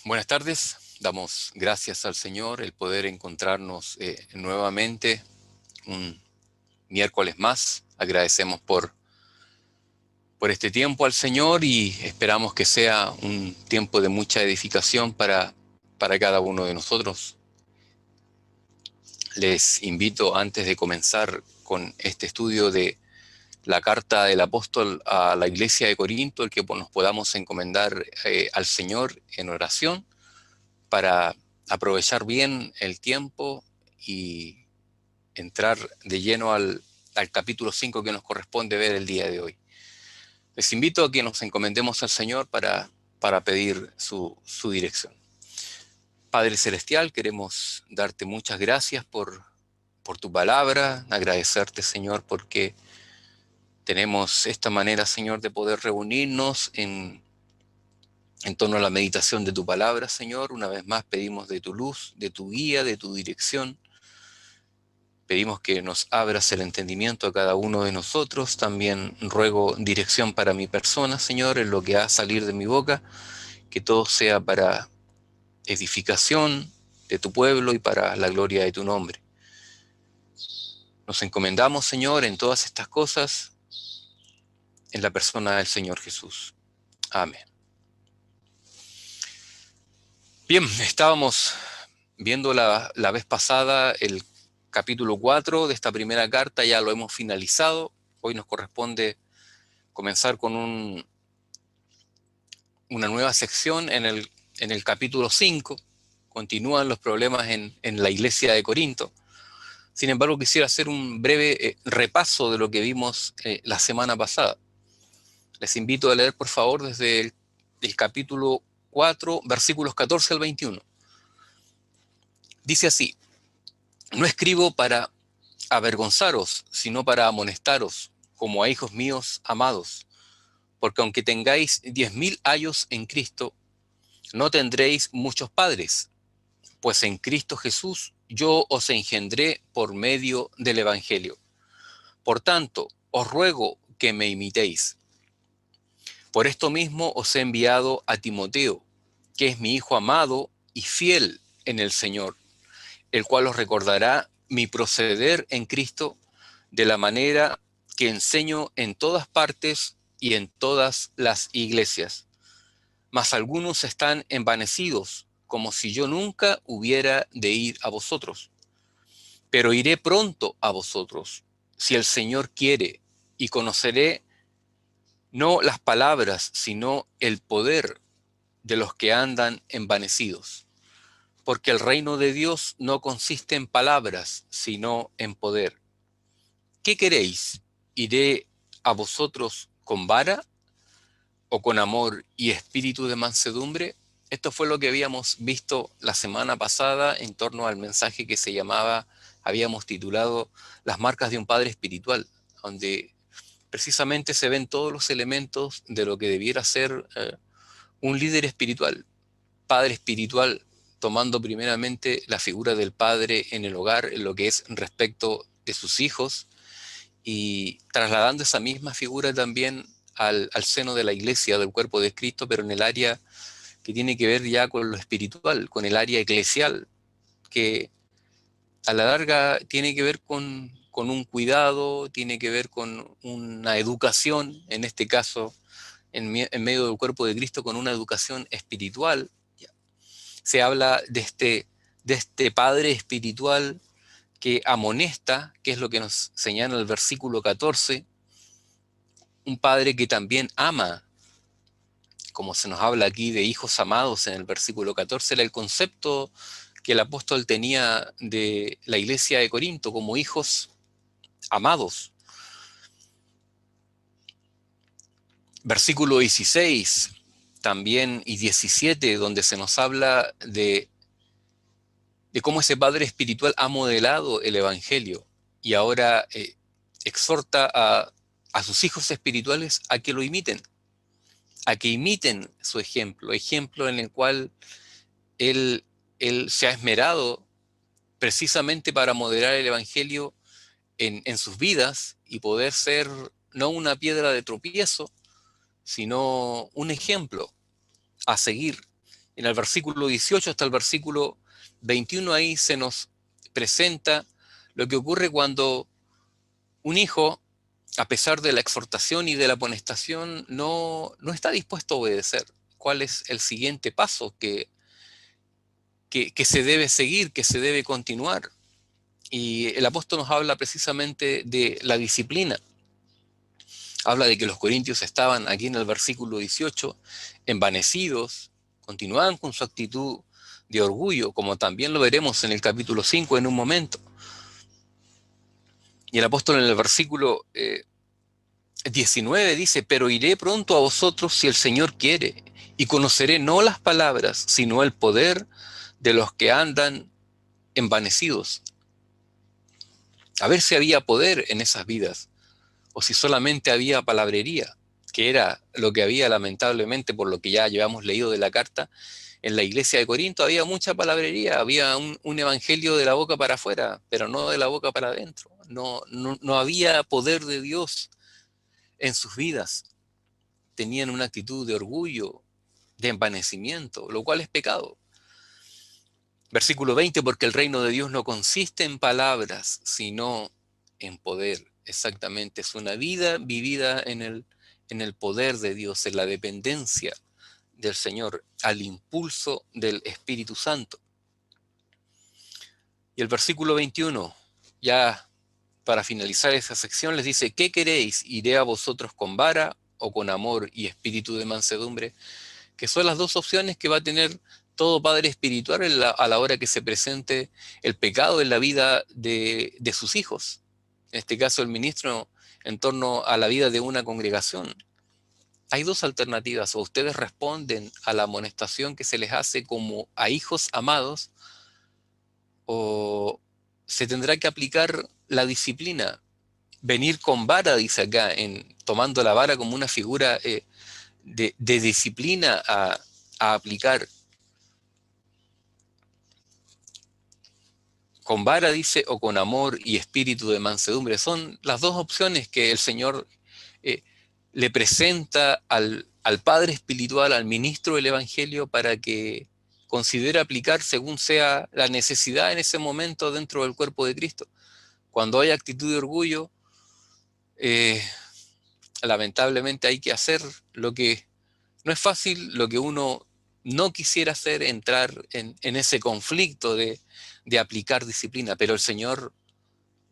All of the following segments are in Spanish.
Buenas tardes, damos gracias al Señor el poder encontrarnos nuevamente un miércoles más. Agradecemos por este tiempo al Señor y esperamos que sea un tiempo de mucha edificación para cada uno de nosotros. Les invito, antes de comenzar con este estudio de la carta del apóstol a la iglesia de Corinto, el que nos podamos encomendar al Señor en oración para aprovechar bien el tiempo y entrar de lleno al capítulo 5 que nos corresponde ver el día de hoy. Les invito a que nos encomendemos al Señor para pedir su dirección. Padre Celestial, queremos darte muchas gracias por tu palabra, agradecerte, Señor, porque tenemos esta manera, Señor, de poder reunirnos en torno a la meditación de tu palabra, Señor. Una vez más pedimos de tu luz, de tu guía, de tu dirección. Pedimos que nos abras el entendimiento a cada uno de nosotros. También ruego dirección para mi persona, Señor, en lo que ha a salir de mi boca, que todo sea para edificación de tu pueblo y para la gloria de tu nombre. Nos encomendamos, Señor, en todas estas cosas, en la persona del Señor Jesús. Amén. Bien, estábamos viendo la vez pasada el capítulo 4 de esta primera carta, ya lo hemos finalizado. Hoy nos corresponde comenzar con una nueva sección en el capítulo 5. Continúan los problemas en la iglesia de Corinto. Sin embargo, quisiera hacer un breve repaso de lo que vimos la semana pasada. Les invito a leer, por favor, desde el capítulo 4, versículos 14 al 21. Dice así: no escribo para avergonzaros, sino para amonestaros, como a hijos míos amados, porque aunque tengáis 10.000 años en Cristo, no tendréis muchos padres, pues en Cristo Jesús yo os engendré por medio del Evangelio. Por tanto, os ruego que me imitéis. Por esto mismo os he enviado a Timoteo, que es mi hijo amado y fiel en el Señor, el cual os recordará mi proceder en Cristo de la manera que enseño en todas partes y en todas las iglesias. Mas algunos están envanecidos, como si yo nunca hubiera de ir a vosotros. Pero iré pronto a vosotros, si el Señor quiere, y conoceré no las palabras, sino el poder de los que andan envanecidos. Porque el reino de Dios no consiste en palabras, sino en poder. ¿Qué queréis? ¿Iré a vosotros con vara o con amor y espíritu de mansedumbre? Esto fue lo que habíamos visto la semana pasada en torno al mensaje que habíamos titulado Las marcas de un padre espiritual, donde precisamente se ven todos los elementos de lo que debiera ser un líder espiritual, padre espiritual, tomando primeramente la figura del padre en el hogar, en lo que es respecto de sus hijos, y trasladando esa misma figura también al seno de la iglesia, del cuerpo de Cristo, pero en el área que tiene que ver ya con lo espiritual, con el área eclesial, que a la larga tiene que ver con un cuidado, tiene que ver con una educación, en este caso, en medio del cuerpo de Cristo, con una educación espiritual. Se habla de este padre espiritual que amonesta, que es lo que nos señala el versículo 14, un padre que también ama, como se nos habla aquí de hijos amados en el versículo 14, era el concepto que el apóstol tenía de la iglesia de Corinto como hijos amados. Versículo 16 también y 17, donde se nos habla de cómo ese padre espiritual ha modelado el evangelio y ahora exhorta a sus hijos espirituales a que lo imiten, a que imiten su ejemplo, ejemplo en el cual él, él se ha esmerado precisamente para modelar el evangelio en sus vidas y poder ser no una piedra de tropiezo, sino un ejemplo a seguir. En el versículo 18 hasta el versículo 21 ahí se nos presenta lo que ocurre cuando un hijo, a pesar de la exhortación y de la amonestación, no está dispuesto a obedecer. ¿Cuál es el siguiente paso que se debe seguir, que se debe continuar? Y el apóstol nos habla precisamente de la disciplina. Habla de que los corintios estaban aquí en el versículo 18 envanecidos, continuaban con su actitud de orgullo, como también lo veremos en el capítulo 5 en un momento. Y el apóstol en el versículo 19 dice, pero iré pronto a vosotros si el Señor quiere, y conoceré no las palabras, sino el poder de los que andan envanecidos. A ver si había poder en esas vidas, o si solamente había palabrería, que era lo que había lamentablemente, por lo que ya llevamos leído de la carta, en la iglesia de Corinto había mucha palabrería, había un evangelio de la boca para afuera, pero no de la boca para adentro. No había poder de Dios en sus vidas. Tenían una actitud de orgullo, de envanecimiento, lo cual es pecado. Versículo 20, porque el reino de Dios no consiste en palabras, sino en poder. Exactamente, es una vida vivida en el poder de Dios, en la dependencia del Señor, al impulso del Espíritu Santo. Y el versículo 21, ya para finalizar esa sección, les dice, ¿qué queréis? ¿Iré a vosotros con vara o con amor y espíritu de mansedumbre? Que son las dos opciones que va a tener todo padre espiritual a la hora que se presente el pecado en la vida de sus hijos. En este caso, el ministro en torno a la vida de una congregación. Hay dos alternativas: o ustedes responden a la amonestación que se les hace como a hijos amados, o se tendrá que aplicar la disciplina. Venir con vara, dice acá, tomando la vara como una figura de disciplina a aplicar. Con vara, dice, o con amor y espíritu de mansedumbre. Son las dos opciones que el Señor eh, le presenta al Padre espiritual, al ministro del Evangelio, para que considere aplicar según sea la necesidad en ese momento dentro del cuerpo de Cristo. Cuando hay actitud de orgullo, eh, lamentablemente hay que hacer lo que no es fácil, lo que uno no quisiera hacer, entrar en ese conflicto de aplicar disciplina, pero el Señor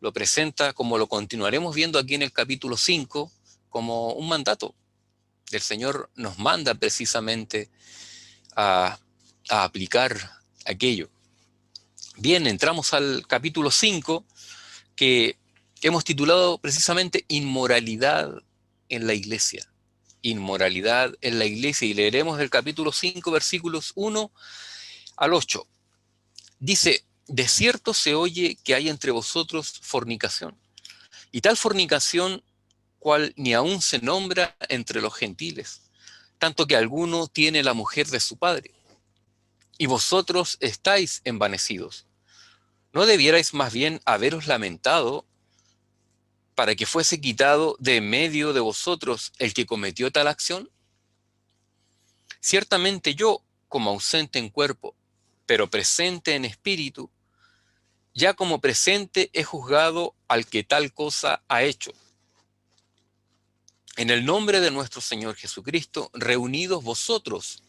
lo presenta, como lo continuaremos viendo aquí en el capítulo 5, como un mandato. El Señor nos manda precisamente a aplicar aquello. Bien, entramos al capítulo 5, que hemos titulado precisamente Inmoralidad en la Iglesia. Inmoralidad en la Iglesia, y leeremos el capítulo 5, versículos 1 al 8. Dice, de cierto se oye que hay entre vosotros fornicación, y tal fornicación cual ni aun se nombra entre los gentiles, tanto que alguno tiene la mujer de su padre. Y vosotros estáis envanecidos. ¿No debierais más bien haberos lamentado para que fuese quitado de en medio de vosotros el que cometió tal acción? Ciertamente yo, como ausente en cuerpo, pero presente en espíritu, ya como presente he juzgado al que tal cosa ha hecho. En el nombre de nuestro Señor Jesucristo, reunidos vosotros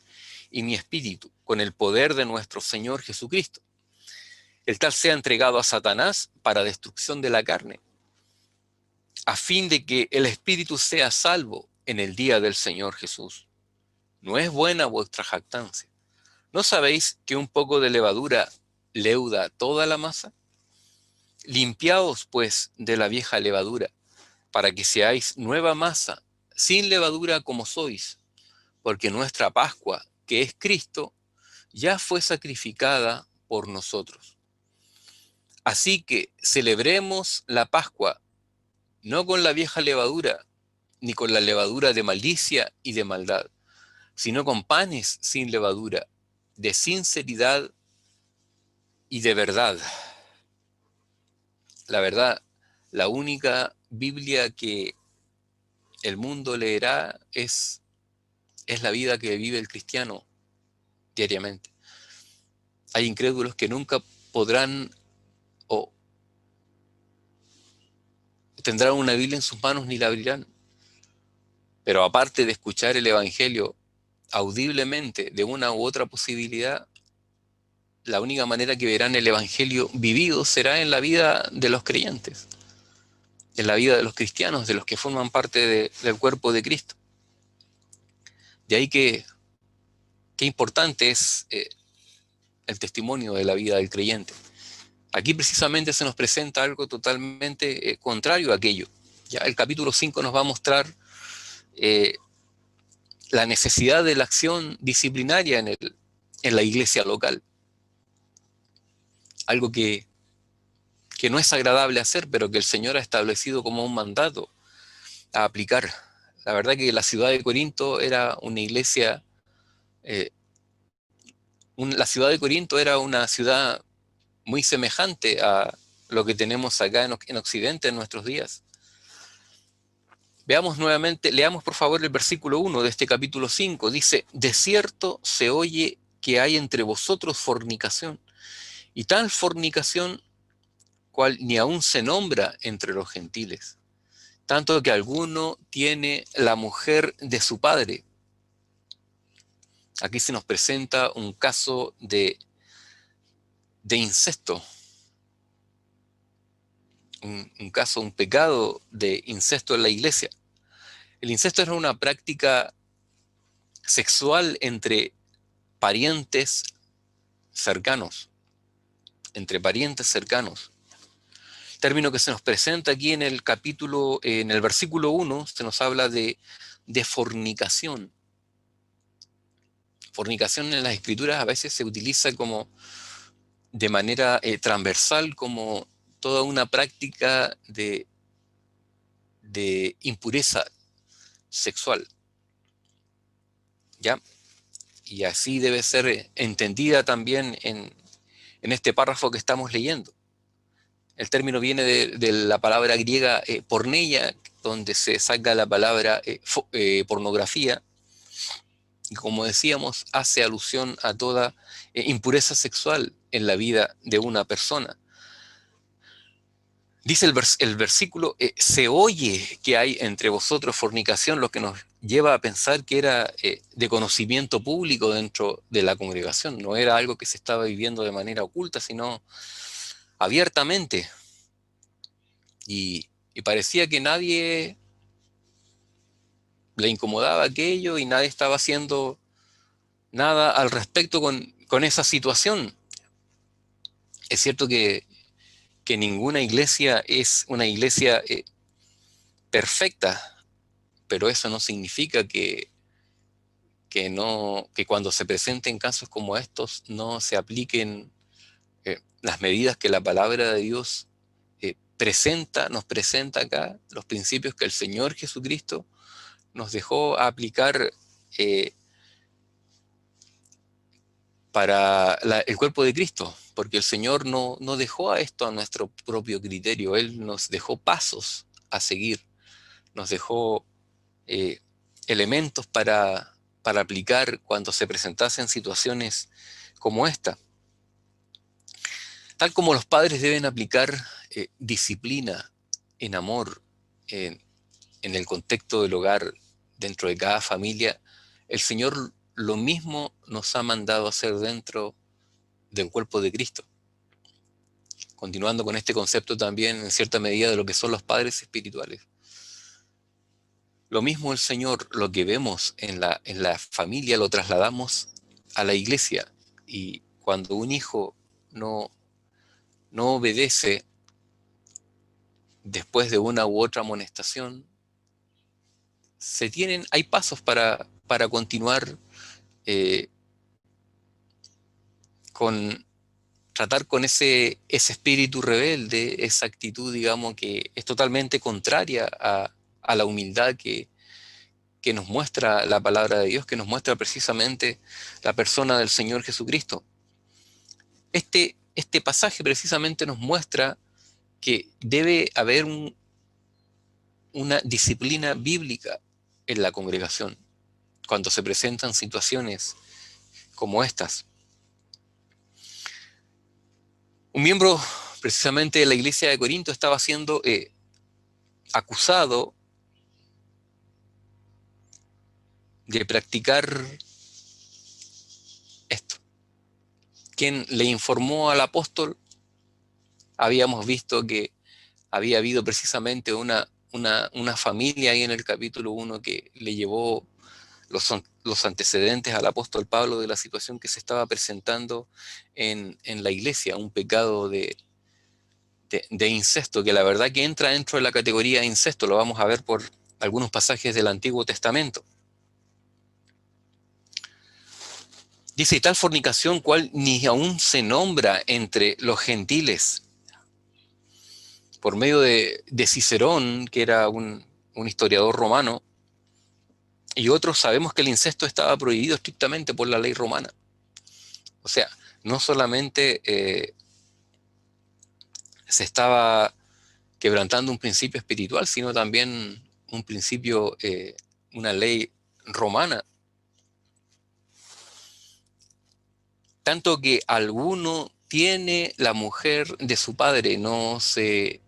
y mi espíritu, con el poder de nuestro Señor Jesucristo, el tal sea entregado a Satanás para destrucción de la carne, a fin de que el espíritu sea salvo en el día del Señor Jesús. ¿No es buena vuestra jactancia? ¿No sabéis que un poco de levadura leuda toda la masa? Limpiaos, pues, de la vieja levadura, para que seáis nueva masa, sin levadura como sois, porque nuestra Pascua, que es Cristo, ya fue sacrificada por nosotros. Así que celebremos la Pascua, no con la vieja levadura, ni con la levadura de malicia y de maldad, sino con panes sin levadura, de sinceridad y de verdad. La verdad, la única Biblia que el mundo leerá es la vida que vive el cristiano diariamente. Hay incrédulos que nunca podrán o tendrán una Biblia en sus manos ni la abrirán. Pero aparte de escuchar el Evangelio audiblemente de una u otra posibilidad, la única manera que verán el Evangelio vivido será en la vida de los creyentes, en la vida de los cristianos, de los que forman parte del cuerpo de Cristo. De ahí que qué importante es el testimonio de la vida del creyente. Aquí precisamente se nos presenta algo totalmente contrario a aquello. Ya el capítulo 5 nos va a mostrar eh, la necesidad de la acción disciplinaria en la iglesia local. Algo que no es agradable hacer, pero que el Señor ha establecido como un mandato a aplicar. La verdad que la ciudad de Corinto era una iglesia, eh, la ciudad de Corinto era una ciudad muy semejante a lo que tenemos acá en Occidente en nuestros días. Veamos nuevamente, leamos por favor el versículo 1 de este capítulo 5. Dice, de cierto se oye que hay entre vosotros fornicación, y tal fornicación cual ni aún se nombra entre los gentiles, tanto que alguno tiene la mujer de su padre. Aquí se nos presenta un caso de incesto, un pecado de incesto en la iglesia. El incesto era una práctica sexual entre parientes cercanos, entre parientes cercanos. Término que se nos presenta aquí en el capítulo, en el versículo 1, se nos habla de fornicación. Fornicación en las escrituras a veces se utiliza como de manera transversal como toda una práctica de impureza sexual, ¿ya? Y así debe ser entendida también en este párrafo que estamos leyendo. El término viene de la palabra griega porneia, donde se saca la palabra pornografía, y como decíamos, hace alusión a toda impureza sexual en la vida de una persona. Dice el versículo, se oye que hay entre vosotros fornicación, lo que nos lleva a pensar que era de conocimiento público dentro de la congregación. No era algo que se estaba viviendo de manera oculta, sino abiertamente. Y parecía que nadie le incomodaba aquello y nadie estaba haciendo nada al respecto con esa situación. Es cierto que ninguna iglesia es una iglesia perfecta, pero eso no significa que cuando se presenten casos como estos no se apliquen las medidas que la palabra de Dios nos presenta acá, los principios que el Señor Jesucristo nos dejó aplicar para el cuerpo de Cristo, porque el Señor no dejó a esto a nuestro propio criterio, Él nos dejó pasos a seguir, nos dejó eh, elementos para aplicar cuando se presentasen situaciones como esta. Tal como los padres deben aplicar disciplina en amor en el contexto del hogar, dentro de cada familia, el Señor lo mismo nos ha mandado hacer dentro del cuerpo de Cristo. Continuando con este concepto también en cierta medida de lo que son los padres espirituales. Lo mismo el Señor, lo que vemos en la familia lo trasladamos a la iglesia, y cuando un hijo no obedece después de una u otra amonestación, hay pasos para continuar eh, con tratar con ese espíritu rebelde, esa actitud, digamos, que es totalmente contraria a la humildad que nos muestra la palabra de Dios, que nos muestra precisamente la persona del Señor Jesucristo. Este pasaje precisamente nos muestra que debe haber una disciplina bíblica en la congregación cuando se presentan situaciones como estas. Un miembro precisamente de la iglesia de Corinto estaba siendo acusado de practicar esto. Quien le informó al apóstol, habíamos visto que había habido precisamente una familia ahí en el capítulo 1 que le llevó los antecedentes al apóstol Pablo de la situación que se estaba presentando en la iglesia, un pecado de incesto, que la verdad que entra dentro de la categoría de incesto, lo vamos a ver por algunos pasajes del Antiguo Testamento. Dice, y tal fornicación cual ni aún se nombra entre los gentiles. Por medio de Cicerón, que era un historiador romano, y otros, sabemos que el incesto estaba prohibido estrictamente por la ley romana. O sea, no solamente se estaba quebrantando un principio espiritual, sino también un principio, una ley romana. Tanto que alguno tiene la mujer de su padre, no se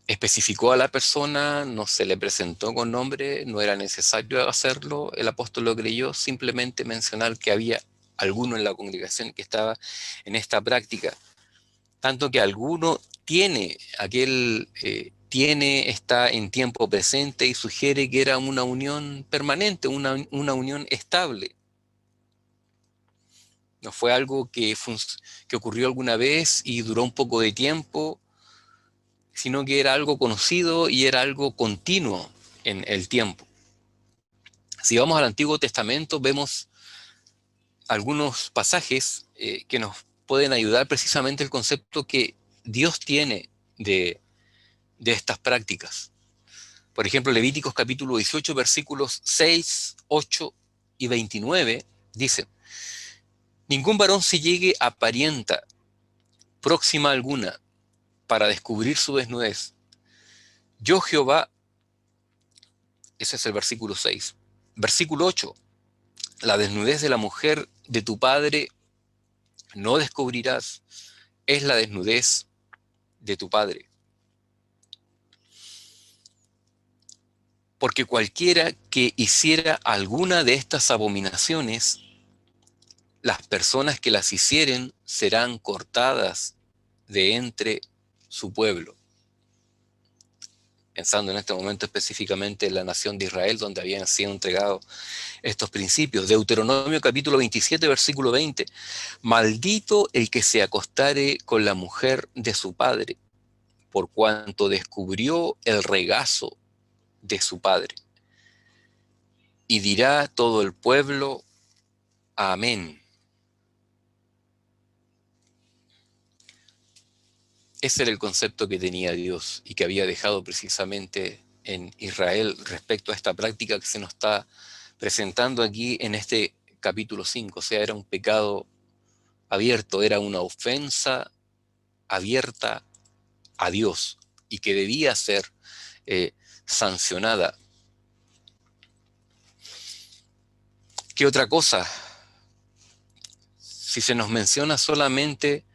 especificó a la persona, no se le presentó con nombre, no era necesario hacerlo, el apóstol lo creyó, simplemente mencionar que había alguno en la congregación que estaba en esta práctica. Tanto que alguno tiene, está en tiempo presente y sugiere que era una unión permanente, una unión estable. No fue algo que ocurrió alguna vez y duró un poco de tiempo, sino que era algo conocido y era algo continuo en el tiempo. Si vamos al Antiguo Testamento, vemos algunos pasajes que nos pueden ayudar precisamente el concepto que Dios tiene de estas prácticas. Por ejemplo, Levíticos capítulo 18, versículos 6, 8 y 29, dicen, ningún varón se llegue a parienta próxima alguna para descubrir su desnudez. Yo Jehová, ese es el versículo 6. Versículo 8, la desnudez de la mujer de tu padre no descubrirás, es la desnudez de tu padre. Porque cualquiera que hiciera alguna de estas abominaciones, las personas que las hicieren serán cortadas de entre su pueblo. Pensando en este momento específicamente en la nación de Israel, donde habían sido entregados estos principios. Deuteronomio capítulo 27, versículo 20. Maldito el que se acostare con la mujer de su padre, por cuanto descubrió el regazo de su padre. Y dirá todo el pueblo, amén. Ese era el concepto que tenía Dios y que había dejado precisamente en Israel respecto a esta práctica que se nos está presentando aquí en este capítulo 5. O sea, era un pecado abierto, era una ofensa abierta a Dios y que debía ser sancionada. ¿Qué otra cosa? Si se nos menciona solamente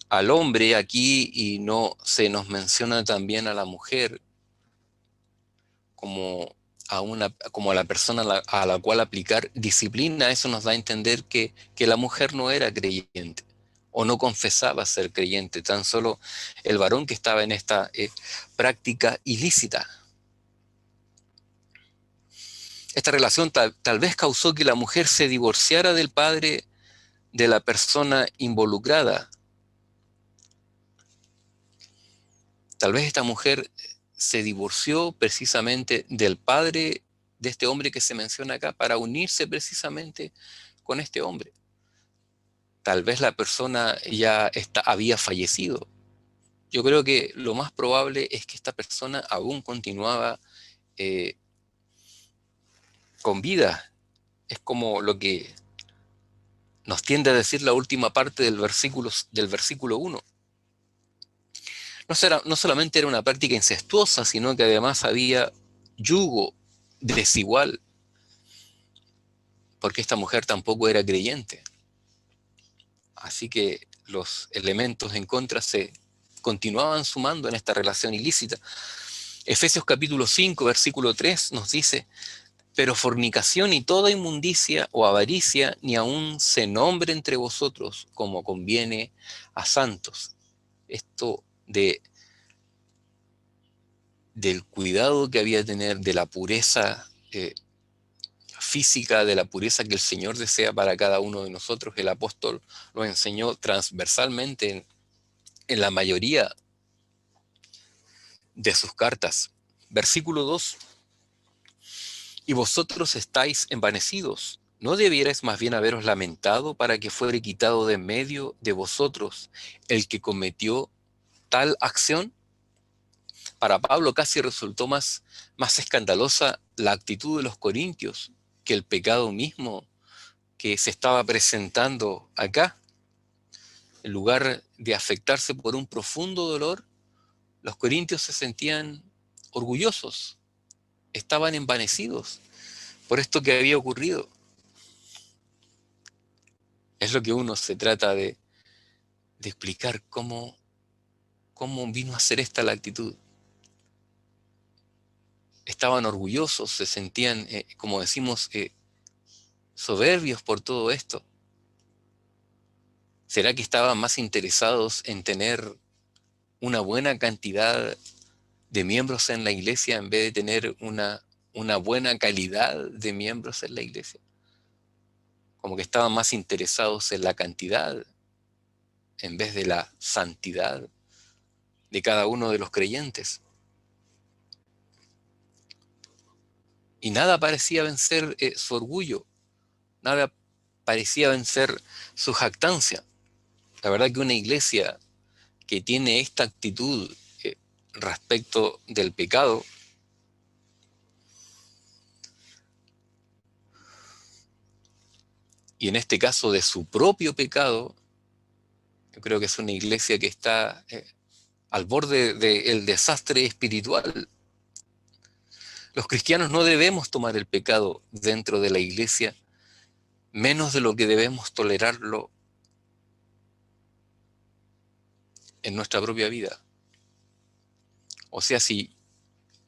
al hombre aquí y no se nos menciona también a la mujer como a la persona a la cual aplicar disciplina, eso nos da a entender que la mujer no era creyente o no confesaba ser creyente, tan solo el varón que estaba en esta práctica ilícita. Esta relación tal vez causó que la mujer se divorciara del padre de la persona involucrada. Tal vez esta mujer se divorció precisamente del padre de este hombre que se menciona acá para unirse precisamente con este hombre. Tal vez la persona ya había fallecido. Yo creo que lo más probable es que esta persona aún continuaba con vida. Es como lo que nos tiende a decir la última parte del versículo 1. No solamente era una práctica incestuosa, sino que además había yugo desigual. porque esta mujer tampoco era creyente. Así que los elementos en contra se continuaban sumando en esta relación ilícita. Efesios capítulo 5, versículo 3 nos dice: pero fornicación y toda inmundicia o avaricia ni aun se nombre entre vosotros como conviene a santos. Esto del cuidado que había que tener, de la pureza física, de la pureza que el Señor desea para cada uno de nosotros, el apóstol lo enseñó transversalmente en la mayoría de sus cartas. Versículo 2: y vosotros estáis envanecidos. ¿No debierais más bien haberos lamentado para que fuere quitado de en medio de vosotros el que cometió tal acción? Para Pablo casi resultó más escandalosa la actitud de los corintios que el pecado mismo que se estaba presentando acá. En lugar de afectarse por un profundo dolor, los corintios se sentían orgullosos, estaban envanecidos por esto que había ocurrido. Es lo que uno se trata de explicar cómo vino a ser esta la actitud. Estaban orgullosos, se sentían, como decimos, soberbios por todo esto. ¿Será que estaban más interesados en tener una buena cantidad de miembros en la iglesia en vez de tener una buena calidad de miembros en la iglesia? Como que estaban más interesados en la cantidad en vez de la santidad de cada uno de los creyentes. Y nada parecía vencer su orgullo, nada parecía vencer su jactancia. La verdad que una iglesia que tiene esta actitud respecto del pecado, y en este caso de su propio pecado, yo creo que es una iglesia que está al borde del desastre espiritual. Los cristianos no debemos tomar el pecado dentro de la iglesia menos de lo que debemos tolerarlo en nuestra propia vida. O sea, si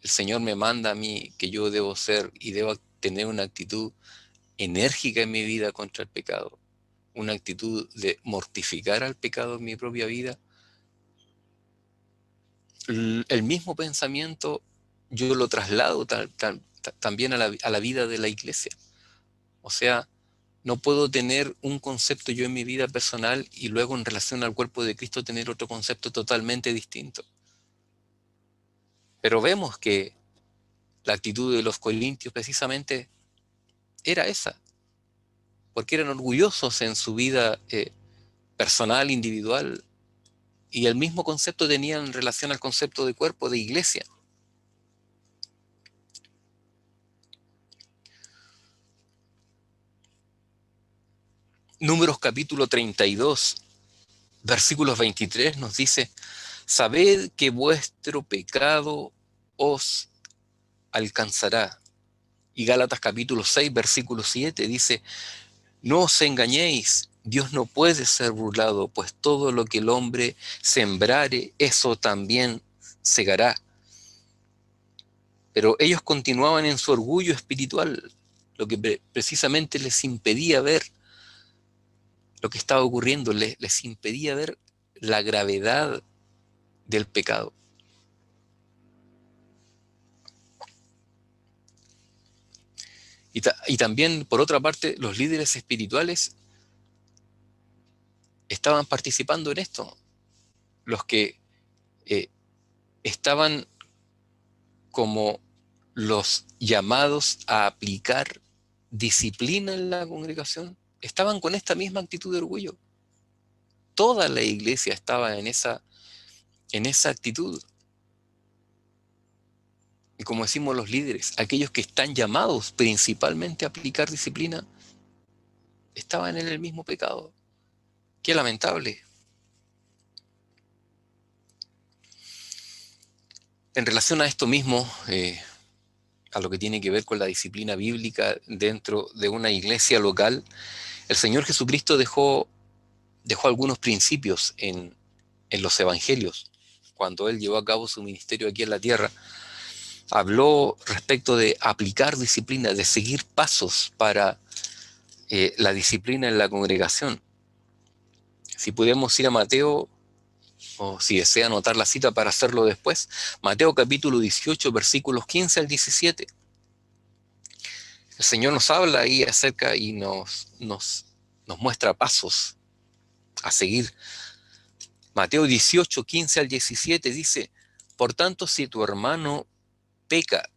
el Señor me manda a mí que yo debo ser y debo tener una actitud enérgica en mi vida contra el pecado, una actitud de mortificar al pecado en mi propia vida, el mismo pensamiento yo lo traslado también a la vida de la iglesia. O sea, no puedo tener un concepto yo en mi vida personal y luego en relación al cuerpo de Cristo tener otro concepto totalmente distinto. Pero vemos que la actitud de los corintios precisamente era esa, porque eran orgullosos en su vida personal, individual, y el mismo concepto tenían en relación al concepto de cuerpo, de iglesia. Números capítulo 32, versículos 23 nos dice: sabed que vuestro pecado os alcanzará. Y Gálatas capítulo 6, versículo 7 dice: no os engañéis, Dios no puede ser burlado, pues todo lo que el hombre sembrare, eso también segará. Pero ellos continuaban en su orgullo espiritual, lo que precisamente les impedía ver lo que estaba ocurriendo, les impedía ver la gravedad del pecado. Y también, por otra parte, los líderes espirituales estaban participando en esto. Los que eh, estaban como los llamados a aplicar disciplina en la congregación, estaban con esta misma actitud de orgullo. Toda la iglesia estaba en esa actitud. Y como decimos los líderes, aquellos que están llamados principalmente a aplicar disciplina, estaban en el mismo pecado. Qué lamentable. En relación a esto mismo, a lo que tiene que ver con la disciplina bíblica dentro de una iglesia local, el Señor Jesucristo dejó algunos principios en los evangelios. Cuando Él llevó a cabo su ministerio aquí en la tierra, habló respecto de aplicar disciplina, de seguir pasos para la disciplina en la congregación. Si podemos ir a Mateo, o si desea anotar la cita para hacerlo después, Mateo capítulo 18, versículos 15 al 17. El Señor nos habla ahí acerca y nos muestra pasos a seguir. Mateo 18, 15 al 17 dice: por tanto, si tu hermano peca,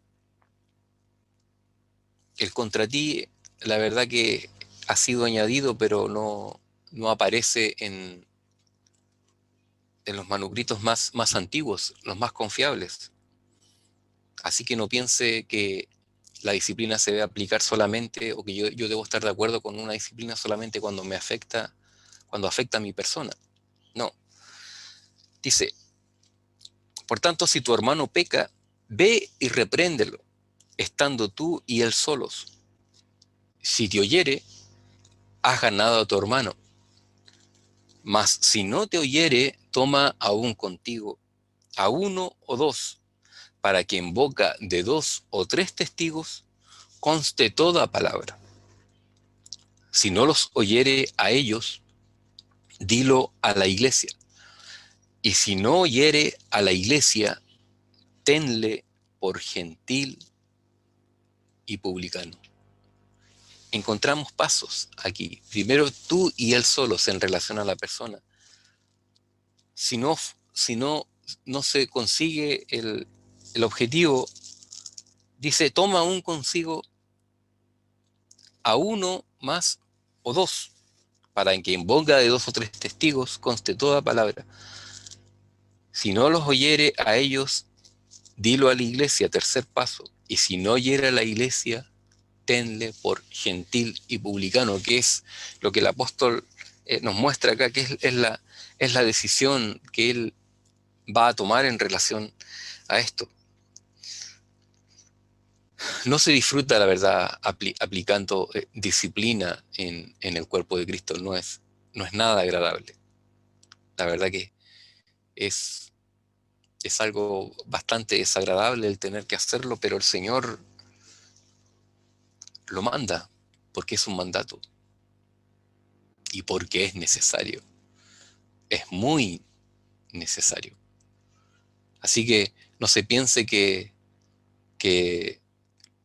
el contra ti, la verdad que ha sido añadido, pero no aparece en los manuscritos más antiguos, los más confiables. Así que no piense que la disciplina se debe aplicar solamente, o que yo debo estar de acuerdo con una disciplina solamente cuando afecta a mi persona. No. Dice: por tanto, si tu hermano peca, ve y repréndelo, estando tú y él solos. Si te oyere, has ganado a tu hermano. Mas si no te oyere, toma aún contigo a uno o dos, para que en boca de 2 o 3 testigos conste toda palabra. Si no los oyere a ellos, dilo a la iglesia. Y si no oyere a la iglesia, tenle por gentil y publicano. Encontramos pasos aquí. Primero, tú y él solos en relación a la persona. Si no se consigue el objetivo, dice: toma aún consigo a uno más o dos, para que en boca de 2 o 3 testigos conste toda palabra. Si no los oyere a ellos, dilo a la iglesia, tercer paso. Y si no oyere a la iglesia, tenle por gentil y publicano, que es lo que el apóstol nos muestra acá, que es la decisión que él va a tomar en relación a esto. No se disfruta, la verdad, aplicando disciplina en el cuerpo de Cristo. No es nada agradable. La verdad que es algo bastante desagradable el tener que hacerlo, pero el Señor lo manda porque es un mandato y porque es necesario. Es muy necesario. Así que no se piense que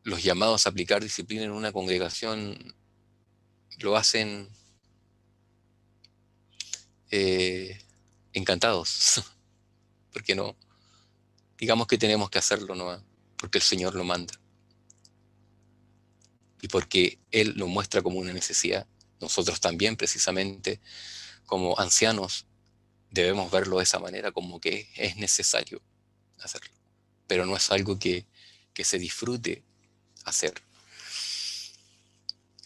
los llamados a aplicar disciplina en una congregación lo hacen encantados, porque no, digamos que tenemos que hacerlo, ¿no? Porque el Señor lo manda y porque Él lo muestra como una necesidad. Nosotros también, precisamente, como ancianos, debemos verlo de esa manera, como que es necesario hacerlo, pero no es algo que se disfrute hacer.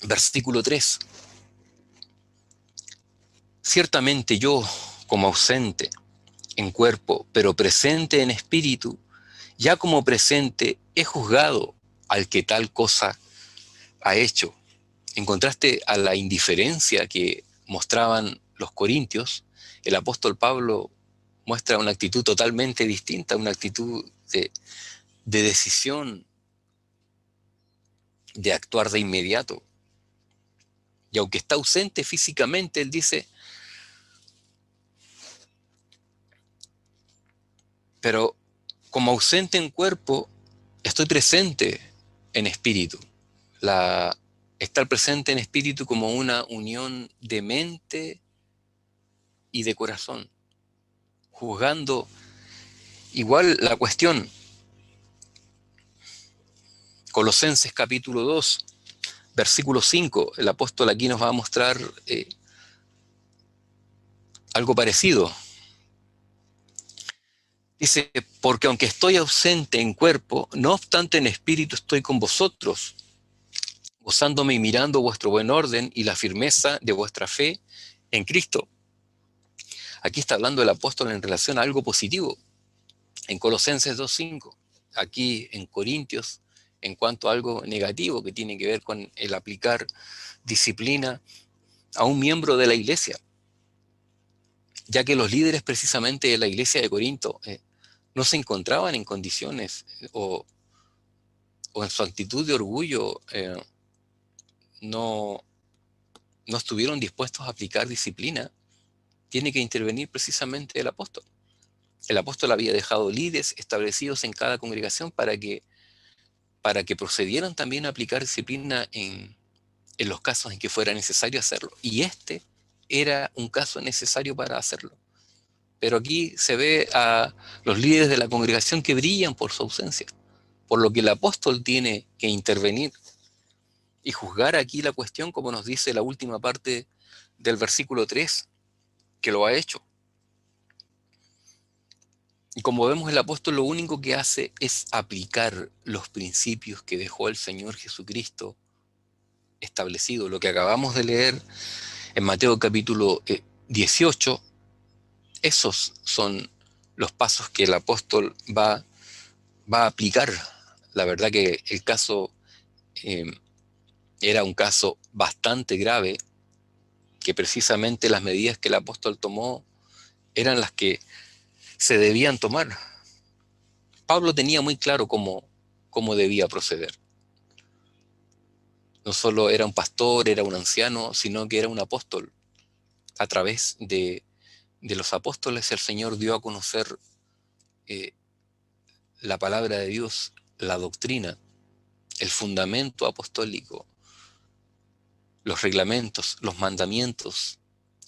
Versículo 3. Ciertamente yo, como ausente en cuerpo, pero presente en espíritu, ya como presente he juzgado al que tal cosa ha hecho. En contraste a la indiferencia que mostraban los corintios, el apóstol Pablo muestra una actitud totalmente distinta, una actitud de decisión, de actuar de inmediato. Y aunque está ausente físicamente, él dice: pero como ausente en cuerpo, estoy presente en espíritu. Estar presente en espíritu como una unión de mente y de corazón, juzgando igual la cuestión. Colosenses capítulo 2, versículo 5, el apóstol aquí nos va a mostrar algo parecido. Dice: porque aunque estoy ausente en cuerpo, no obstante en espíritu estoy con vosotros, gozándome y mirando vuestro buen orden y la firmeza de vuestra fe en Cristo. Aquí está hablando el apóstol en relación a algo positivo. En Colosenses 2.5, aquí en Corintios, en cuanto a algo negativo que tiene que ver con el aplicar disciplina a un miembro de la iglesia, ya que los líderes precisamente de la iglesia de Corinto no se encontraban en condiciones o en su actitud de orgullo no, no estuvieron dispuestos a aplicar disciplina. Tiene que intervenir precisamente el apóstol. El apóstol había dejado líderes establecidos en cada congregación para que procedieran también a aplicar disciplina en los casos en que fuera necesario hacerlo. Y este era un caso necesario para hacerlo. Pero aquí se ve a los líderes de la congregación que brillan por su ausencia, por lo que el apóstol tiene que intervenir y juzgar aquí la cuestión, como nos dice la última parte del versículo 3, que lo ha hecho. Y como vemos, el apóstol lo único que hace es aplicar los principios que dejó el Señor Jesucristo establecido. Lo que acabamos de leer en Mateo capítulo 18, esos son los pasos que el apóstol va a aplicar. La verdad que el caso era un caso bastante grave, que precisamente las medidas que el apóstol tomó eran las que se debían tomar. Pablo tenía muy claro cómo debía proceder. No solo era un pastor, era un anciano, sino que era un apóstol. A través de los apóstoles el Señor dio a conocer la palabra de Dios, la doctrina, el fundamento apostólico, los reglamentos, los mandamientos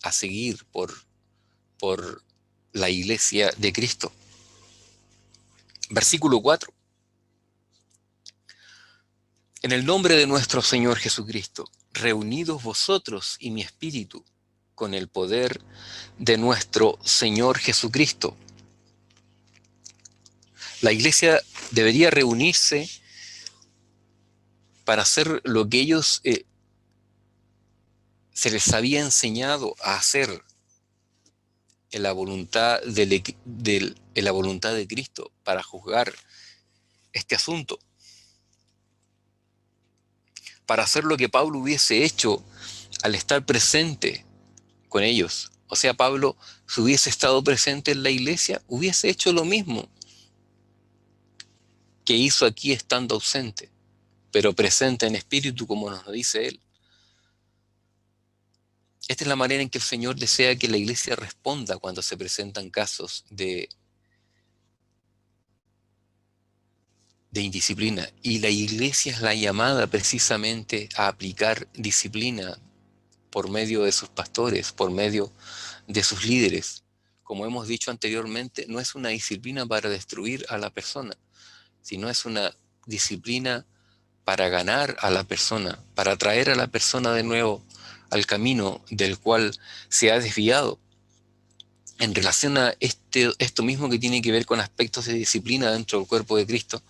a seguir por la iglesia de Cristo. Versículo 4. En el nombre de nuestro Señor Jesucristo, reunidos vosotros y mi espíritu, con el poder de nuestro Señor Jesucristo. La iglesia debería reunirse para hacer lo que ellos se les había enseñado a hacer en la voluntad en la voluntad de Cristo, para juzgar este asunto, para hacer lo que Pablo hubiese hecho al estar presente con ellos. O sea, Pablo, si hubiese estado presente en la iglesia, hubiese hecho lo mismo que hizo aquí estando ausente, pero presente en espíritu, como nos dice él. Esta es la manera en que el Señor desea que la iglesia responda cuando se presentan casos de indisciplina. Y la iglesia es la llamada precisamente a aplicar disciplina por medio de sus pastores, por medio de sus líderes. Como hemos dicho anteriormente, no es una disciplina para destruir a la persona, sino es una disciplina para ganar a la persona, para traer a la persona de nuevo al camino del cual se ha desviado. En relación a esto mismo que tiene que ver con aspectos de disciplina dentro del cuerpo de Cristo,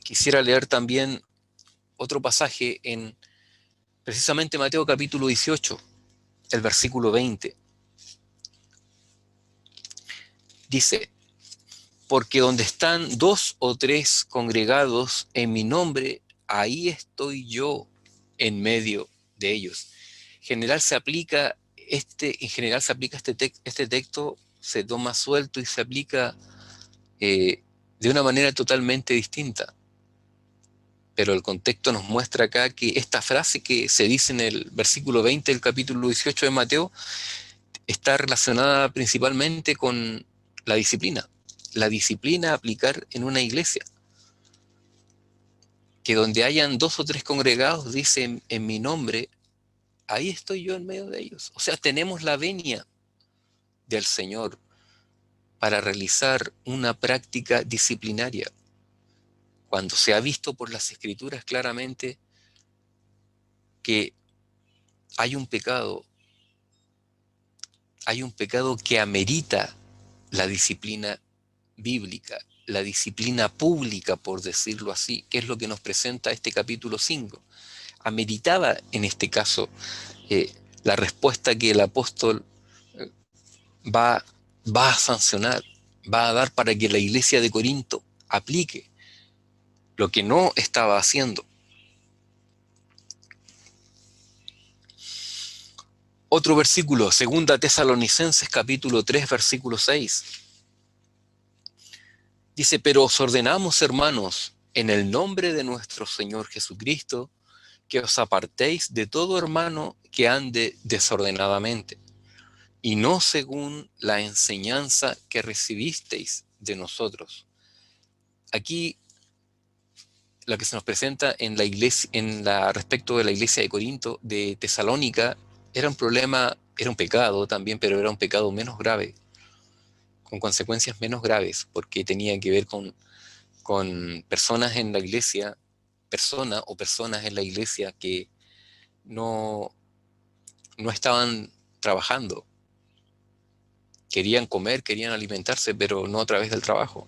quisiera leer también otro pasaje en precisamente Mateo capítulo 18, el versículo 20. Dice: porque donde están 2 o 3 congregados en mi nombre, ahí estoy yo en medio de ellos. En general se aplica este texto, se toma suelto y se aplica de una manera totalmente distinta. Pero el contexto nos muestra acá que esta frase que se dice en el versículo 20 del capítulo 18 de Mateo está relacionada principalmente con la disciplina a aplicar en una iglesia. Que donde hayan 2 o 3 congregados, dice en mi nombre, ahí estoy yo en medio de ellos. O sea, tenemos la venia del Señor para realizar una práctica disciplinaria. Cuando se ha visto por las Escrituras claramente que hay un pecado que amerita la disciplina bíblica, la disciplina pública, por decirlo así, que es lo que nos presenta este capítulo 5. Ameritaba en este caso la respuesta que el apóstol va a sancionar, va a dar para que la iglesia de Corinto aplique lo que no estaba haciendo. Otro versículo, 2 Tesalonicenses capítulo 3, versículo 6. Dice, pero os ordenamos, hermanos, en el nombre de nuestro Señor Jesucristo, que os apartéis de todo hermano que ande desordenadamente, y no según la enseñanza que recibisteis de nosotros. Aquí lo que se nos presenta en la iglesia, respecto de la iglesia de Corinto, de Tesalónica, era un problema, era un pecado también, pero era un pecado menos grave, con consecuencias menos graves, porque tenía que ver con personas en la iglesia, personas en la iglesia que no, no estaban trabajando. Querían comer, querían alimentarse, pero no a través del trabajo.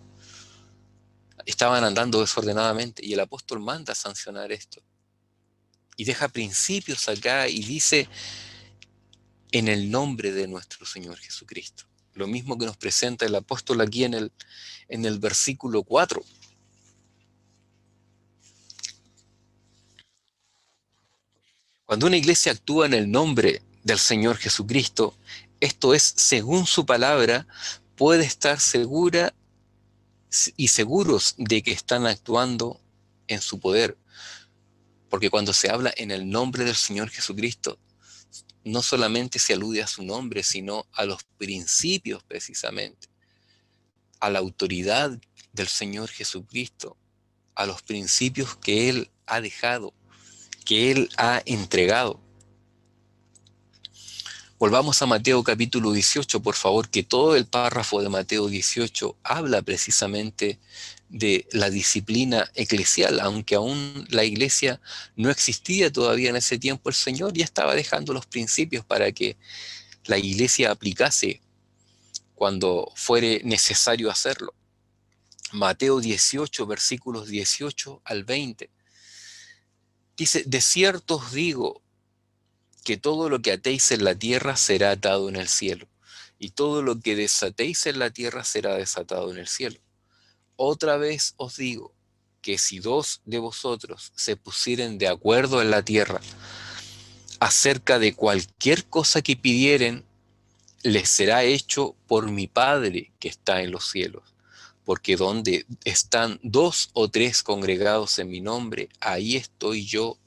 Estaban andando desordenadamente y el apóstol manda a sancionar esto. Y deja principios acá y dice, en el nombre de nuestro Señor Jesucristo. Lo mismo que nos presenta el apóstol aquí en el versículo 4. Cuando una iglesia actúa en el nombre del Señor Jesucristo, esto es, según su palabra, puede estar segura y seguros de que están actuando en su poder. Porque cuando se habla en el nombre del Señor Jesucristo, no solamente se alude a su nombre, sino a los principios precisamente, a la autoridad del Señor Jesucristo, a los principios que Él ha dejado, que Él ha entregado. Volvamos a Mateo capítulo 18, por favor, que todo el párrafo de Mateo 18 habla precisamente de la disciplina eclesial, aunque aún la iglesia no existía todavía en ese tiempo, el Señor ya estaba dejando los principios para que la iglesia aplicase cuando fuere necesario hacerlo. Mateo 18, versículos 18 al 20. Dice, de cierto os digo que todo lo que atéis en la tierra será atado en el cielo, y todo lo que desatéis en la tierra será desatado en el cielo. Otra vez os digo que si dos de vosotros se pusieren de acuerdo en la tierra acerca de cualquier cosa que pidieren, les será hecho por mi Padre que está en los cielos. Porque donde están dos o tres congregados en mi nombre, ahí estoy yo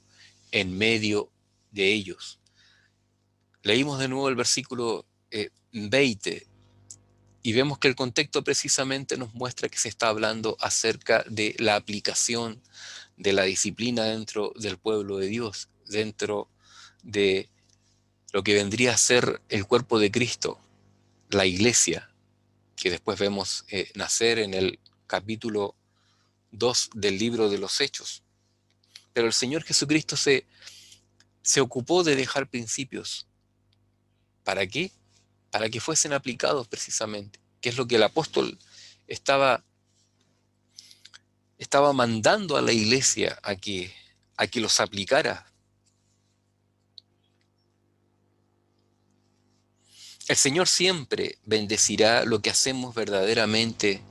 en medio de ellos. Leímos de nuevo el versículo 20 y vemos que el contexto precisamente nos muestra que se está hablando acerca de la aplicación de la disciplina dentro del pueblo de Dios, dentro de lo que vendría a ser el cuerpo de Cristo, la iglesia, que después vemos nacer en el capítulo 2 del libro de los Hechos. Pero el Señor Jesucristo se ocupó de dejar principios. ¿Para qué? Para que fuesen aplicados precisamente, que es lo que el apóstol estaba, estaba mandando a la iglesia a que los aplicara. El Señor siempre bendecirá lo que hacemos verdaderamente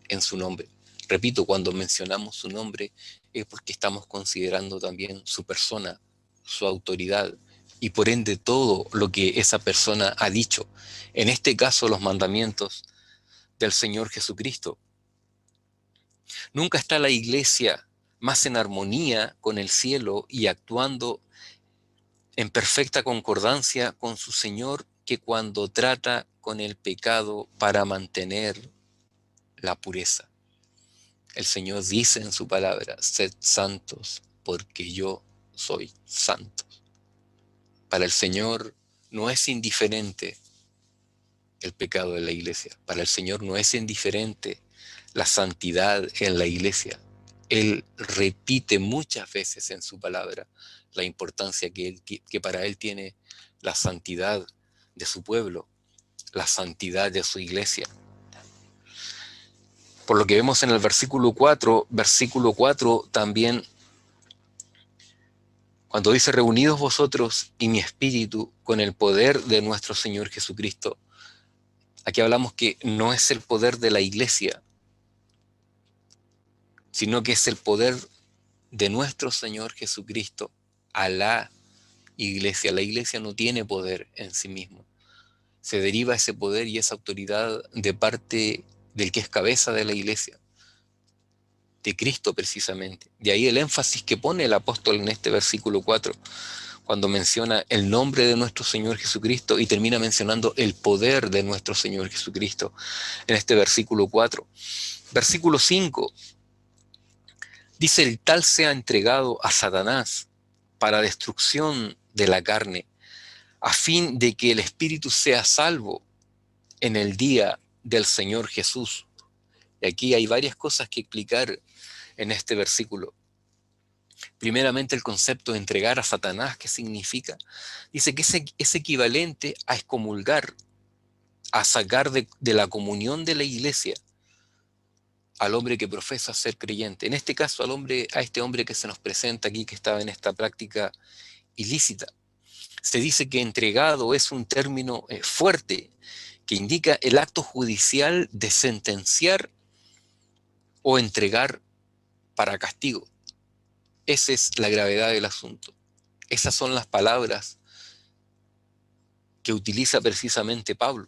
en su nombre. Repito, cuando mencionamos su nombre es porque estamos considerando también su persona, su autoridad y por ende todo lo que esa persona ha dicho. En este caso, los mandamientos del Señor Jesucristo. Nunca está la iglesia más en armonía con el cielo y actuando en perfecta concordancia con su Señor que cuando trata con el pecado para mantener la pureza. El Señor dice en su palabra, sed santos porque yo soy santo. Para el Señor no es indiferente el pecado de la iglesia. Para el Señor no es indiferente la santidad en la iglesia. Él repite muchas veces en su palabra la importancia que para Él tiene la santidad de su pueblo, la santidad de su iglesia. Por lo que vemos en el versículo 4 también, cuando dice, reunidos vosotros y mi espíritu con el poder de nuestro Señor Jesucristo. Aquí hablamos que no es el poder de la iglesia, sino que es el poder de nuestro Señor Jesucristo a la iglesia. La iglesia no tiene poder en sí misma. Se deriva ese poder y esa autoridad de parte del que es cabeza de la iglesia, de Cristo precisamente. De ahí el énfasis que pone el apóstol en este versículo 4, cuando menciona el nombre de nuestro Señor Jesucristo y termina mencionando el poder de nuestro Señor Jesucristo en este versículo 4. Versículo 5 dice: el tal sea entregado a Satanás para destrucción de la carne, a fin de que el espíritu sea salvo en el día del Señor Jesús. Y aquí hay varias cosas que explicar en este versículo. Primeramente, el concepto de entregar a Satanás, ¿qué significa? Dice que es equivalente a excomulgar, a sacar de la comunión de la iglesia al hombre que profesa ser creyente. En este caso, a este hombre que se nos presenta aquí, que estaba en esta práctica ilícita. Se dice que entregado es un término fuerte, que indica el acto judicial de sentenciar o entregar para castigo. Esa es la gravedad del asunto. Esas son las palabras que utiliza precisamente Pablo.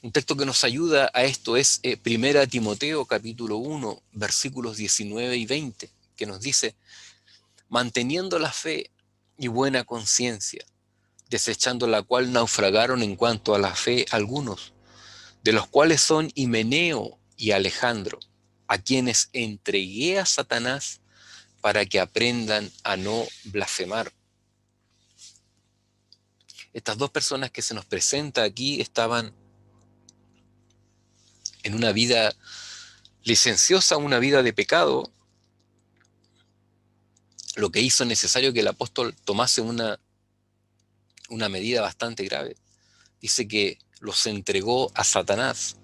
Un texto que nos ayuda a esto es 1 Timoteo capítulo 1, versículos 19 y 20, que nos dice: manteniendo la fe y buena conciencia, desechando la cual naufragaron en cuanto a la fe algunos, de los cuales son Himeneo y Alejandro, a quienes entregué a Satanás para que aprendan a no blasfemar. Estas dos personas que se nos presenta aquí estaban en una vida licenciosa, una vida de pecado, lo que hizo necesario que el apóstol tomase una medida bastante grave. Dice que los entregó a Satanás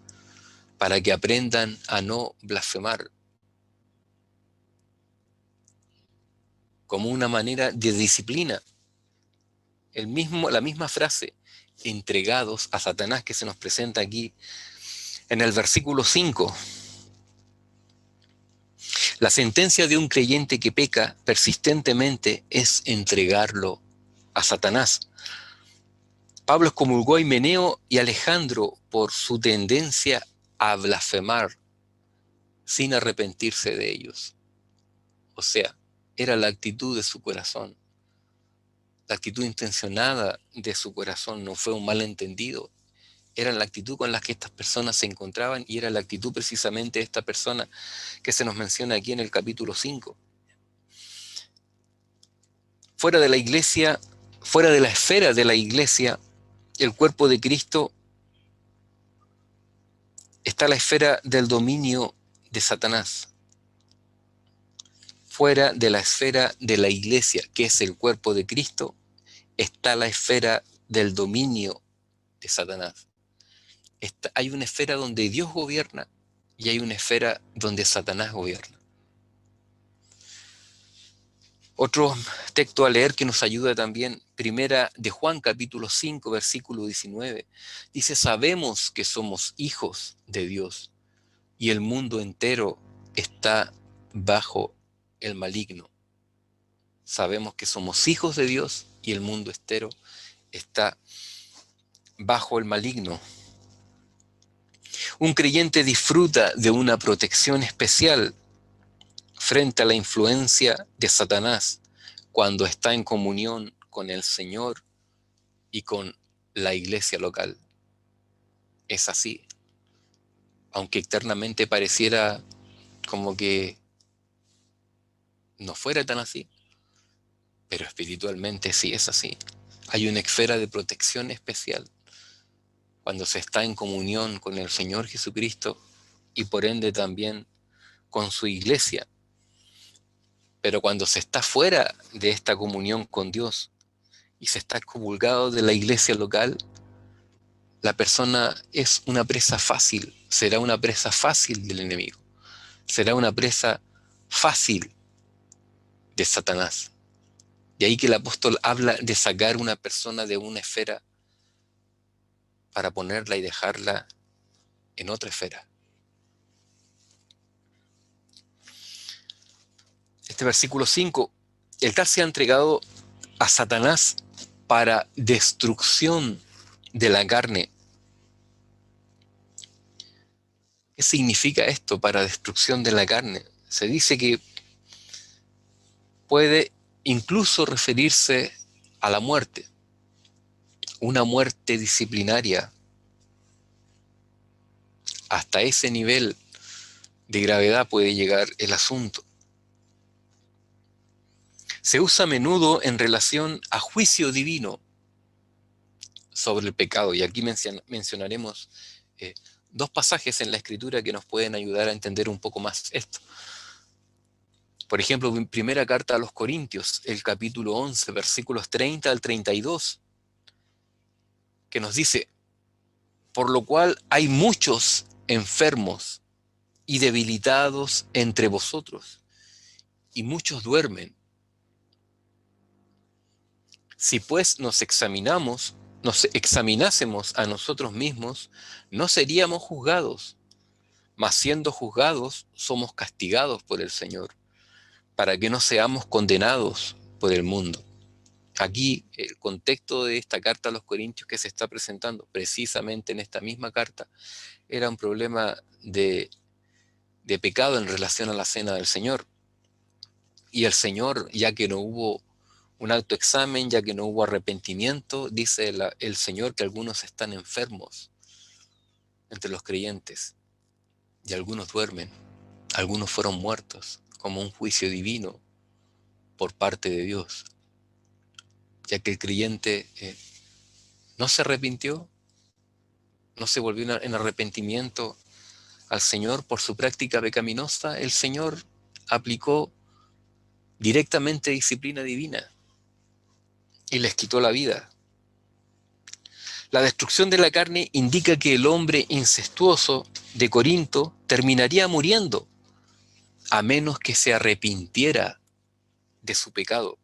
para que aprendan a no blasfemar, como una manera de disciplina. La misma frase, entregados a Satanás, que se nos presenta aquí en el versículo 5. La sentencia de un creyente que peca persistentemente es entregarlo a Satanás. Pablo excomulgó a Himeneo y Alejandro por su tendencia a blasfemar sin arrepentirse de ellos. O sea, era la actitud de su corazón, la actitud intencionada de su corazón, no fue un malentendido. Era la actitud con la que estas personas se encontraban y era la actitud precisamente de esta persona que se nos menciona aquí en el capítulo 5. Fuera de la iglesia, fuera de la esfera de la iglesia, el cuerpo de Cristo, está la esfera del dominio de Satanás. Fuera de la esfera de la iglesia, que es el cuerpo de Cristo, está la esfera del dominio de Satanás. Hay una esfera donde Dios gobierna y hay una esfera donde Satanás gobierna. Otro texto a leer que nos ayuda también, primera de Juan capítulo 5, versículo 19, dice: sabemos que somos hijos de Dios y el mundo entero está bajo el maligno. Sabemos que somos hijos de Dios y el mundo entero está bajo el maligno. Un creyente disfruta de una protección especial frente a la influencia de Satanás cuando está en comunión con el Señor y con la iglesia local. Es así. Aunque externamente pareciera como que no fuera tan así, pero espiritualmente sí es así. Hay una esfera de protección especial cuando se está en comunión con el Señor Jesucristo y por ende también con su iglesia. Pero cuando se está fuera de esta comunión con Dios y se está excomulgado de la iglesia local, la persona es una presa fácil, será una presa fácil del enemigo, será una presa fácil de Satanás. De ahí que el apóstol habla de sacar una persona de una esfera para ponerla y dejarla en otra esfera. este versículo 5, el tal sea entregado a Satanás para destrucción de la carne. ¿Qué significa esto para destrucción de la carne? Se dice que puede incluso referirse a la muerte, una muerte disciplinaria. Hasta ese nivel de gravedad puede llegar el asunto. Se usa a menudo en relación a juicio divino sobre el pecado, y aquí mencionaremos dos pasajes en la Escritura que nos pueden ayudar a entender un poco más esto. Por ejemplo, en primera carta a los Corintios, el capítulo 11, versículos 30 al 32, que nos dice: por lo cual hay muchos enfermos y debilitados entre vosotros, y muchos duermen. Si pues nos examinásemos a nosotros mismos, no seríamos juzgados, mas siendo juzgados somos castigados por el Señor, para que no seamos condenados por el mundo. Aquí el contexto de esta carta a los Corintios que se está presentando precisamente en esta misma carta era un problema de pecado en relación a la cena del Señor. Y el Señor, ya que no hubo un autoexamen, ya que no hubo arrepentimiento, dice el Señor que algunos están enfermos entre los creyentes y algunos duermen, algunos fueron muertos como un juicio divino por parte de Dios, ya que el creyente no se arrepintió, no se volvió en arrepentimiento al Señor por su práctica pecaminosa. El Señor aplicó directamente disciplina divina y les quitó la vida. La destrucción de la carne indica que el hombre incestuoso de Corinto terminaría muriendo, a menos que se arrepintiera de su pecado.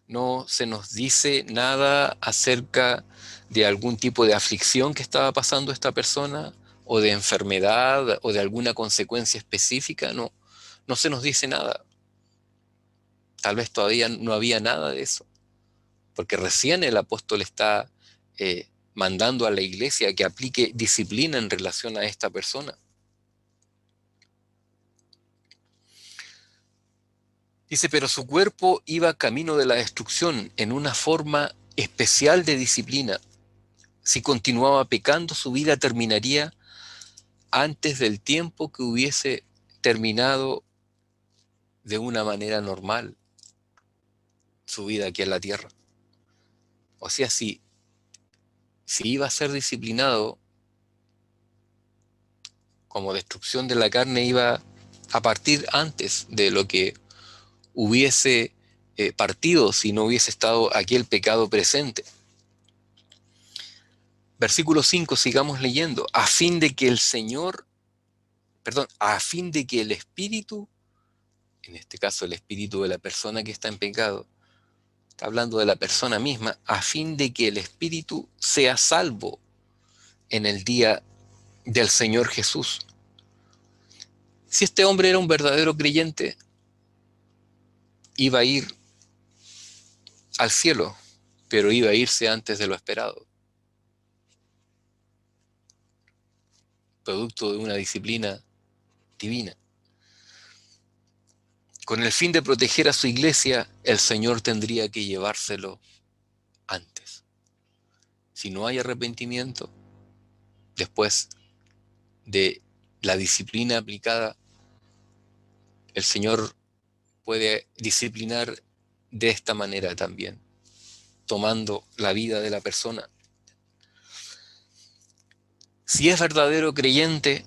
No se nos dice nada acerca de algún tipo de aflicción que estaba pasando esta persona, o de enfermedad, o de alguna consecuencia específica. No, no se nos dice nada. Tal vez todavía no había nada de eso, porque recién el apóstol está mandando a la iglesia que aplique disciplina en relación a esta persona. Dice, pero su cuerpo iba camino de la destrucción en una forma especial de disciplina. Si continuaba pecando, su vida terminaría antes del tiempo que hubiese terminado de una manera normal su vida aquí en la tierra. O sea, si iba a ser disciplinado como destrucción de la carne, iba a partir antes de lo que hubiese partido si no hubiese estado aquí el pecado presente. Versículo 5, sigamos leyendo. A fin de que el Espíritu, en este caso el Espíritu de la persona que está en pecado, está hablando de la persona misma, a fin de que el Espíritu sea salvo en el día del Señor Jesús. Si este hombre era un verdadero creyente, iba a ir al cielo, pero iba a irse antes de lo esperado, producto de una disciplina divina. Con el fin de proteger a su iglesia, el Señor tendría que llevárselo antes. Si no hay arrepentimiento, después de la disciplina aplicada, el Señor puede disciplinar de esta manera también, tomando la vida de la persona. Si es verdadero creyente,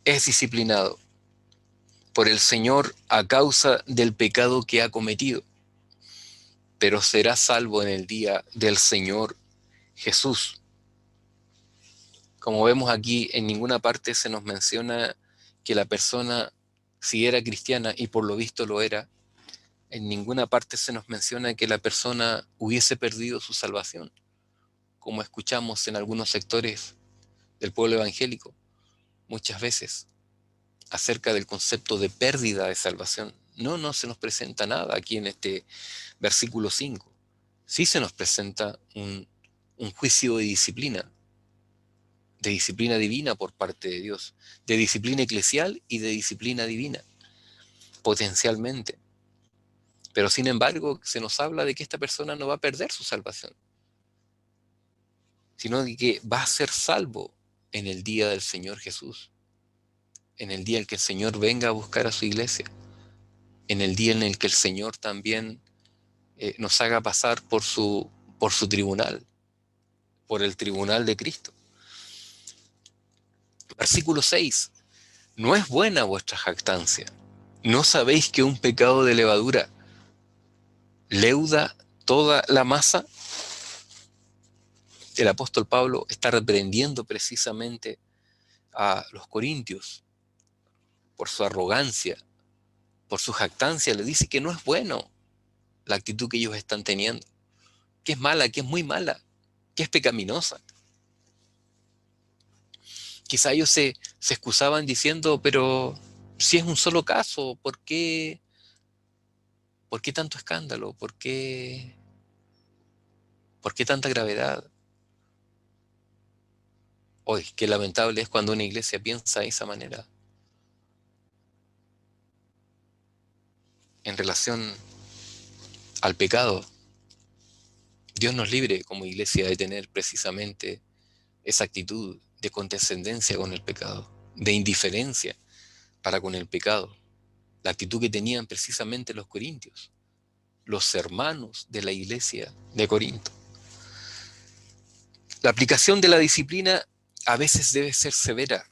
es disciplinado por el Señor a causa del pecado que ha cometido, pero será salvo en el día del Señor Jesús. Como vemos aquí, en ninguna parte se nos menciona que la persona, si era cristiana, y por lo visto lo era, en ninguna parte se nos menciona que la persona hubiese perdido su salvación, como escuchamos en algunos sectores del pueblo evangélico, muchas veces, acerca del concepto de pérdida de salvación. No se nos presenta nada aquí en este versículo 5. Sí se nos presenta un juicio de disciplina divina por parte de Dios, de disciplina eclesial y de disciplina divina, potencialmente. Pero sin embargo, se nos habla de que esta persona no va a perder su salvación, sino de que va a ser salvo en el día del Señor Jesús, en el día en que el Señor venga a buscar a su iglesia, en el día en el que el Señor también nos haga pasar por su tribunal, por el tribunal de Cristo. Versículo 6. No es buena vuestra jactancia. ¿No sabéis que un pecado de levadura leuda toda la masa? El apóstol Pablo está reprendiendo precisamente a los corintios por su arrogancia, por su jactancia. Le dice que no es bueno la actitud que ellos están teniendo, que es mala, que es muy mala, que es pecaminosa. Quizá ellos se excusaban diciendo, pero si es un solo caso, por qué tanto escándalo? ¿Por qué tanta gravedad? Hoy, qué lamentable es cuando una iglesia piensa de esa manera en relación al pecado. Dios nos libre como iglesia de tener precisamente esa actitud de condescendencia con el pecado, de indiferencia para con el pecado, la actitud que tenían precisamente los corintios, los hermanos de la iglesia de Corinto. La aplicación de la disciplina a veces debe ser severa,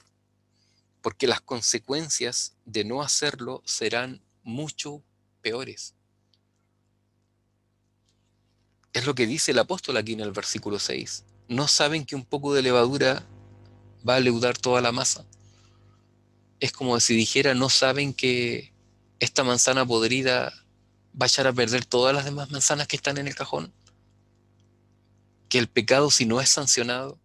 porque las consecuencias de no hacerlo serán mucho peores. Es lo que dice el apóstol aquí en el versículo 6. ¿No saben que un poco de levadura va a leudar toda la masa? Es como si dijera, ¿no saben que esta manzana podrida va a echar a perder todas las demás manzanas que están en el cajón? Que el pecado, si no es sancionado,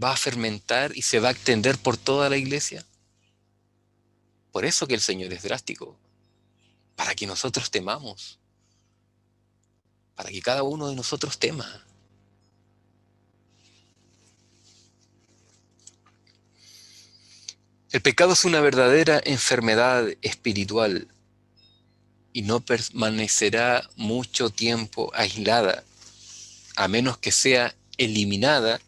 va a fermentar y se va a extender por toda la iglesia. Por eso que el Señor es drástico, para que nosotros temamos, para que cada uno de nosotros tema. El pecado es una verdadera enfermedad espiritual y no permanecerá mucho tiempo aislada, a menos que sea eliminada.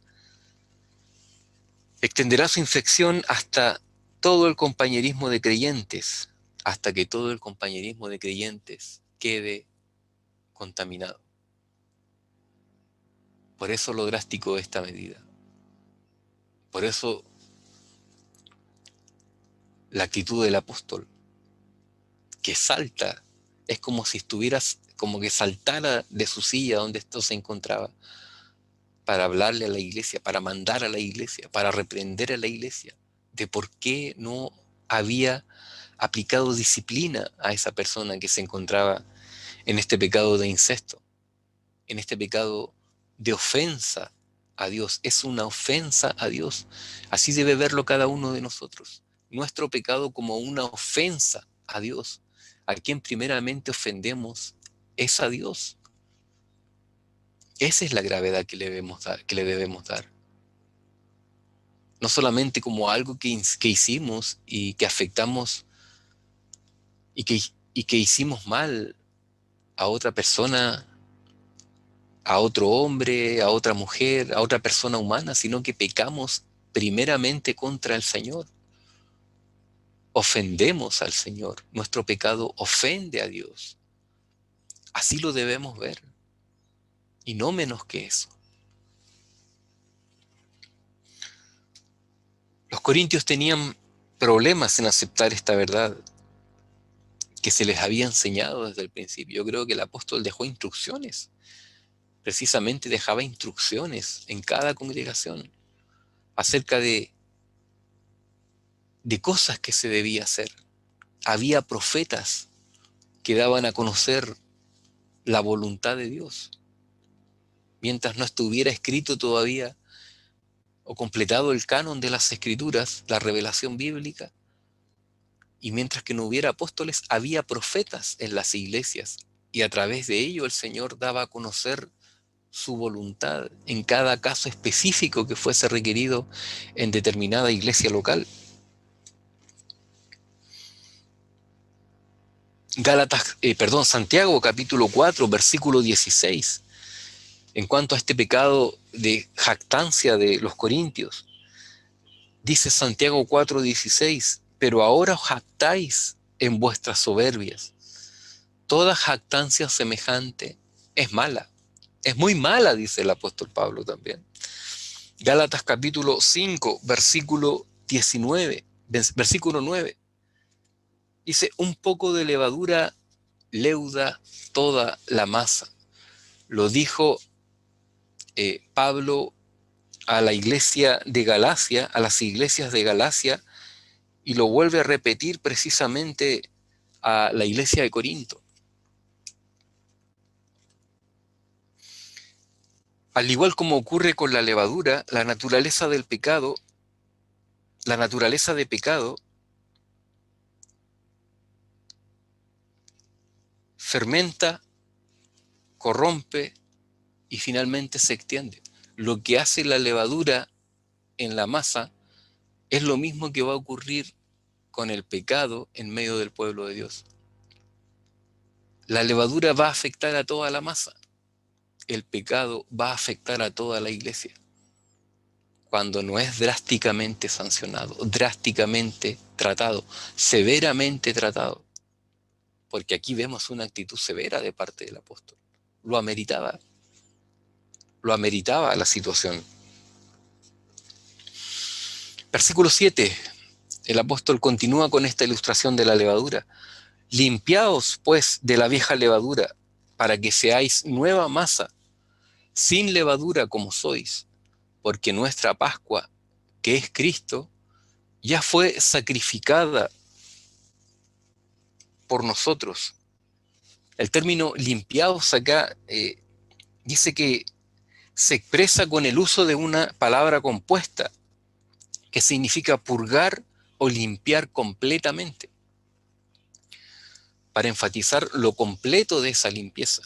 Extenderá su infección hasta todo el compañerismo de creyentes, hasta que todo el compañerismo de creyentes quede contaminado. Por eso lo drástico de esta medida. Por eso la actitud del apóstol, que salta, es como si estuvieras, como que saltara de su silla donde esto se encontraba, para hablarle a la iglesia, para mandar a la iglesia, para reprender a la iglesia de por qué no había aplicado disciplina a esa persona que se encontraba en este pecado de incesto, en este pecado de ofensa a Dios. Es una ofensa a Dios. Así debe verlo cada uno de nosotros. Nuestro pecado como una ofensa a Dios. A quien primeramente ofendemos es a Dios. Esa es la gravedad que le debemos dar. No solamente como algo que hicimos y que afectamos y que hicimos mal a otra persona, a otro hombre, a otra mujer, a otra persona humana, sino que pecamos primeramente contra el Señor. Ofendemos al Señor. Nuestro pecado ofende a Dios. Así lo debemos ver. Y no menos que eso. Los corintios tenían problemas en aceptar esta verdad que se les había enseñado desde el principio. Yo creo que el apóstol dejó instrucciones. Precisamente dejaba instrucciones en cada congregación acerca de cosas que se debía hacer. Había profetas que daban a conocer la voluntad de Dios. mientras no estuviera escrito todavía o completado el canon de las Escrituras, la revelación bíblica, y mientras que no hubiera apóstoles, había profetas en las iglesias, y a través de ello el Señor daba a conocer su voluntad en cada caso específico que fuese requerido en determinada iglesia local. Santiago capítulo 4, versículo 16, en cuanto a este pecado de jactancia de los corintios. Dice Santiago 4:16, pero ahora os jactáis en vuestras soberbias. Toda jactancia semejante es mala. Es muy mala, dice el apóstol Pablo también. Gálatas capítulo 5, versículo 19, versículo 9. Dice, un poco de levadura leuda toda la masa. Lo dijo Pablo a la iglesia de Galacia, a las iglesias de Galacia, y lo vuelve a repetir precisamente a la iglesia de Corinto. Al igual como ocurre con la levadura, la naturaleza de pecado fermenta, corrompe y finalmente se extiende. Lo que hace la levadura en la masa es lo mismo que va a ocurrir con el pecado en medio del pueblo de Dios. La levadura va a afectar a toda la masa. El pecado va a afectar a toda la iglesia cuando no es drásticamente sancionado, drásticamente tratado, severamente tratado. Porque aquí vemos una actitud severa de parte del apóstol. Lo ameritaba la situación. Versículo 7, el apóstol continúa con esta ilustración de la levadura. Limpiaos, pues, de la vieja levadura, para que seáis nueva masa, sin levadura como sois, porque nuestra Pascua, que es Cristo, ya fue sacrificada por nosotros. El término limpiados acá dice que se expresa con el uso de una palabra compuesta que significa purgar o limpiar completamente, para enfatizar lo completo de esa limpieza.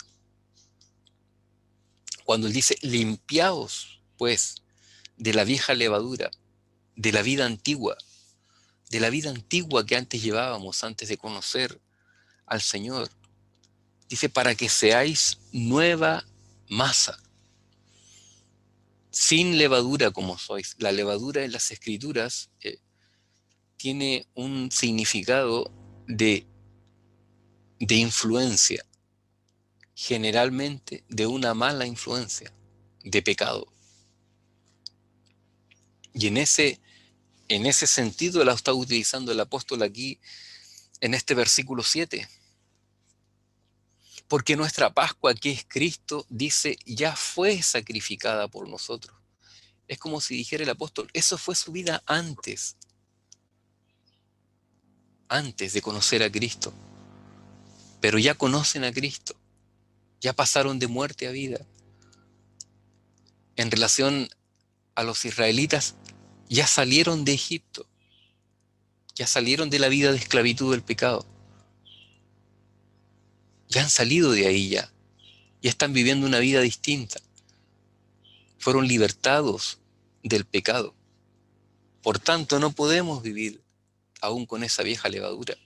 Cuando él dice limpiaos, pues, de la vieja levadura, de la vida antigua que antes llevábamos, antes de conocer al Señor, dice, para que seáis nueva masa, sin levadura como sois. La levadura en las Escrituras tiene un significado de influencia, generalmente de una mala influencia, de pecado. Y en ese sentido la está utilizando el apóstol aquí en este versículo 7. Porque nuestra Pascua, que es Cristo, dice, ya fue sacrificada por nosotros. Es como si dijera el apóstol, eso fue su vida antes de conocer a Cristo. Pero ya conocen a Cristo, ya pasaron de muerte a vida. En relación a los israelitas, ya salieron de Egipto, ya salieron de la vida de esclavitud del pecado. Ya han salido de ahí ya están viviendo una vida distinta. Fueron libertados del pecado. Por tanto, no podemos vivir aún con esa vieja levadura.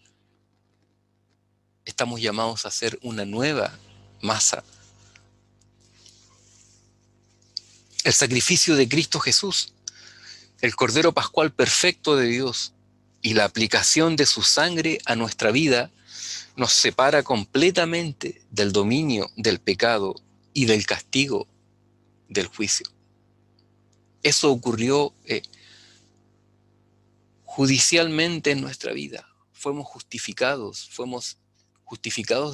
Estamos llamados a ser una nueva masa. El sacrificio de Cristo Jesús, el Cordero Pascual perfecto de Dios, y la aplicación de su sangre a nuestra vida nos separa completamente del dominio del pecado y del castigo del juicio. Eso ocurrió judicialmente en nuestra vida. Fuimos justificados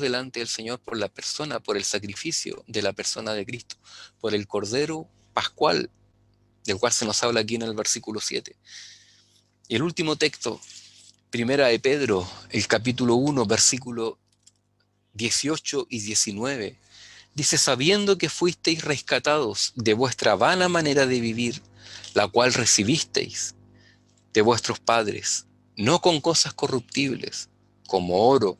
delante del Señor por la persona, por el sacrificio de la persona de Cristo, por el Cordero Pascual, del cual se nos habla aquí en el versículo 7. Y el último texto, Primera de Pedro, el capítulo 1, versículo 18 y 19, Dice, sabiendo que fuisteis rescatados de vuestra vana manera de vivir, la cual recibisteis de vuestros padres, no con cosas corruptibles, como oro,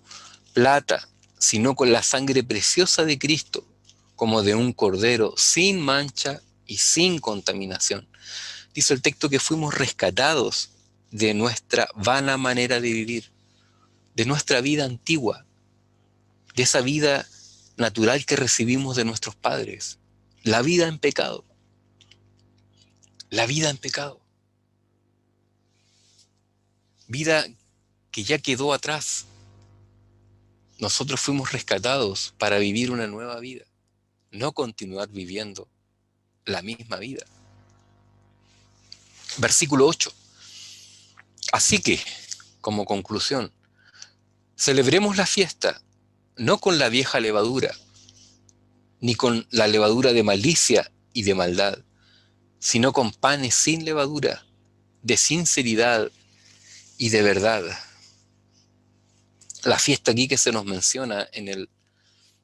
plata, sino con la sangre preciosa de Cristo, como de un cordero sin mancha y sin contaminación. Dice el texto que fuimos rescatados de nuestra vana manera de vivir, de nuestra vida antigua, de esa vida natural que recibimos de nuestros padres, la vida en pecado, la vida en pecado, vida que ya quedó atrás. Nosotros fuimos rescatados para vivir una nueva vida, no continuar viviendo la misma vida. Versículo 8. Así que, como conclusión, celebremos la fiesta no con la vieja levadura, ni con la levadura de malicia y de maldad, sino con panes sin levadura, de sinceridad y de verdad. La fiesta aquí que se nos menciona en el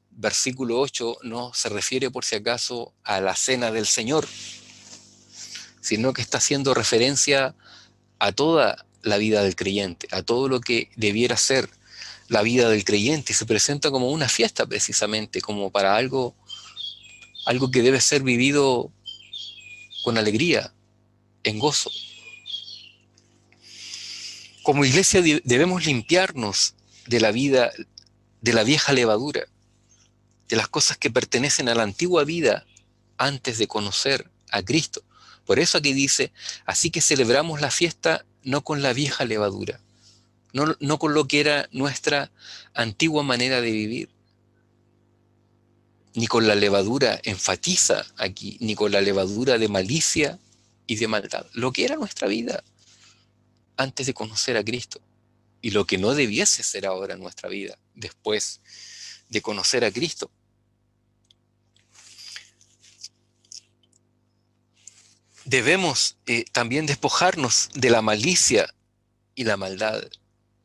versículo 8 no se refiere por si acaso a la cena del Señor, sino que está haciendo referencia a toda la vida del creyente, a todo lo que debiera ser la vida del creyente, y se presenta como una fiesta precisamente, como para algo que debe ser vivido con alegría, en gozo. Como iglesia debemos limpiarnos de la vida, de la vieja levadura, de las cosas que pertenecen a la antigua vida antes de conocer a Cristo. Por eso aquí dice, así que celebramos la fiesta no con la vieja levadura, no con lo que era nuestra antigua manera de vivir, ni con la levadura, enfatiza aquí, ni con la levadura de malicia y de maldad, lo que era nuestra vida antes de conocer a Cristo y lo que no debiese ser ahora nuestra vida después de conocer a Cristo. Debemos también despojarnos de la malicia y la maldad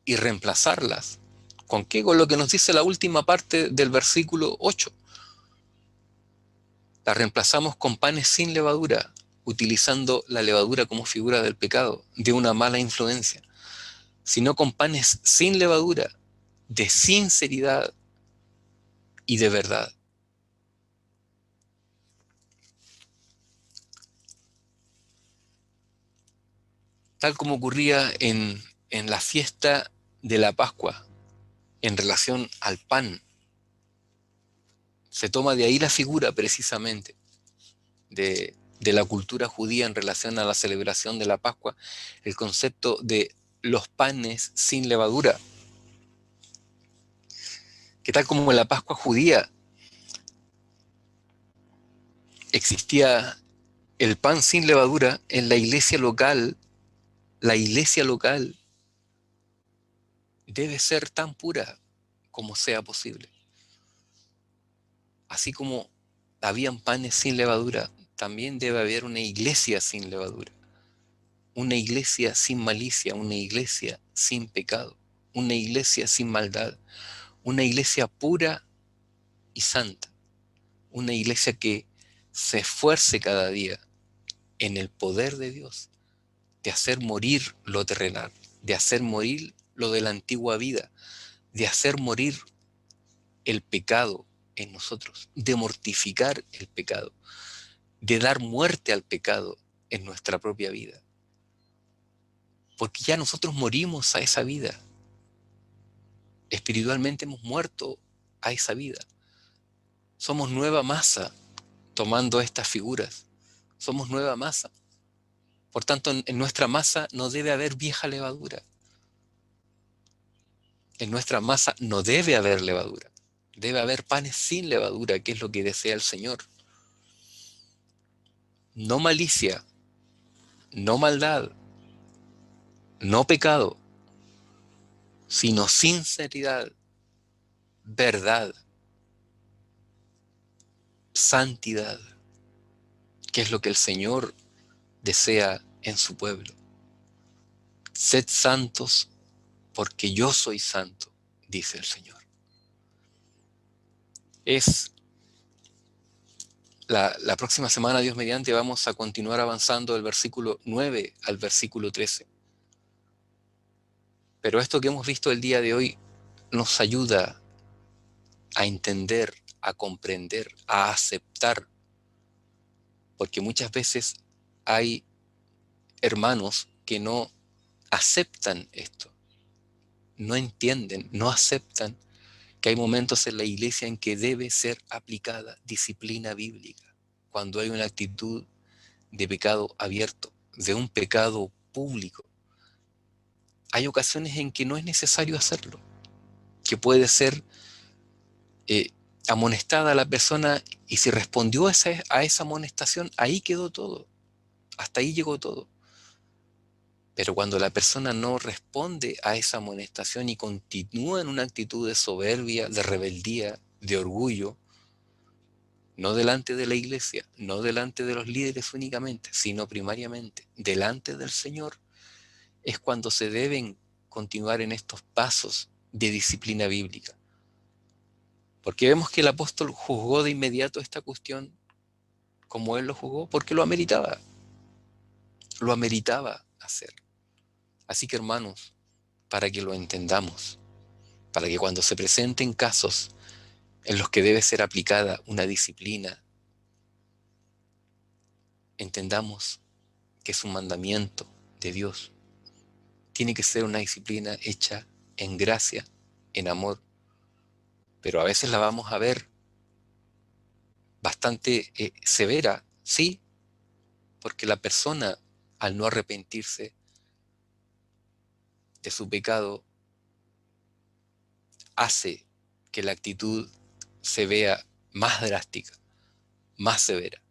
y reemplazarlas. ¿Con qué? Con lo que nos dice la última parte del versículo 8. La reemplazamos con panes sin levadura, utilizando la levadura como figura del pecado, de una mala influencia, sino con panes sin levadura, de sinceridad y de verdad. Tal como ocurría en la fiesta de la Pascua en relación al pan. Se toma de ahí la figura precisamente de la cultura judía en relación a la celebración de la Pascua, el concepto de los panes sin levadura, que tal como en la Pascua judía existía el pan sin levadura, en la iglesia local debe ser tan pura como sea posible. Así como habían panes sin levadura, también debe haber una iglesia sin levadura, una iglesia sin malicia, una iglesia sin pecado, una iglesia sin maldad, una iglesia pura y santa, una iglesia que se esfuerce cada día en el poder de Dios de hacer morir lo terrenal, de hacer morir lo de la antigua vida, de hacer morir el pecado en nosotros, de mortificar el pecado, de dar muerte al pecado en nuestra propia vida. Porque ya nosotros morimos a esa vida. Espiritualmente hemos muerto a esa vida. Somos nueva masa tomando estas figuras. Somos nueva masa. Por tanto, en nuestra masa no debe haber vieja levadura. En nuestra masa no debe haber levadura. Debe haber panes sin levadura, que es lo que desea el Señor. No malicia, no maldad, no pecado, sino sinceridad, verdad, santidad, que es lo que el Señor desea en su pueblo. Sed santos porque yo soy santo, dice el Señor. Es La próxima semana, Dios mediante, vamos a continuar avanzando del versículo 9 al versículo 13. Pero esto que hemos visto el día de hoy nos ayuda a entender, a comprender, a aceptar, porque muchas veces hay hermanos que no aceptan esto, no entienden, no aceptan que hay momentos en la iglesia en que debe ser aplicada disciplina bíblica, cuando hay una actitud de pecado abierto, de un pecado público. Hay ocasiones en que no es necesario hacerlo, que puede ser amonestada a la persona, y si respondió a esa amonestación, ahí quedó todo, hasta ahí llegó todo. Pero cuando la persona no responde a esa amonestación y continúa en una actitud de soberbia, de rebeldía, de orgullo, no delante de la iglesia, no delante de los líderes únicamente, sino primariamente delante del Señor, es cuando se deben continuar en estos pasos de disciplina bíblica. Porque vemos que el apóstol juzgó de inmediato esta cuestión como él lo juzgó, porque lo ameritaba hacer. Así que, hermanos, para que lo entendamos, para que cuando se presenten casos en los que debe ser aplicada una disciplina, entendamos que es un mandamiento de Dios. Tiene que ser una disciplina hecha en gracia, en amor, pero a veces la vamos a ver bastante severa, sí, porque la persona, al no arrepentirse de su pecado, hace que la actitud se vea más drástica, más severa.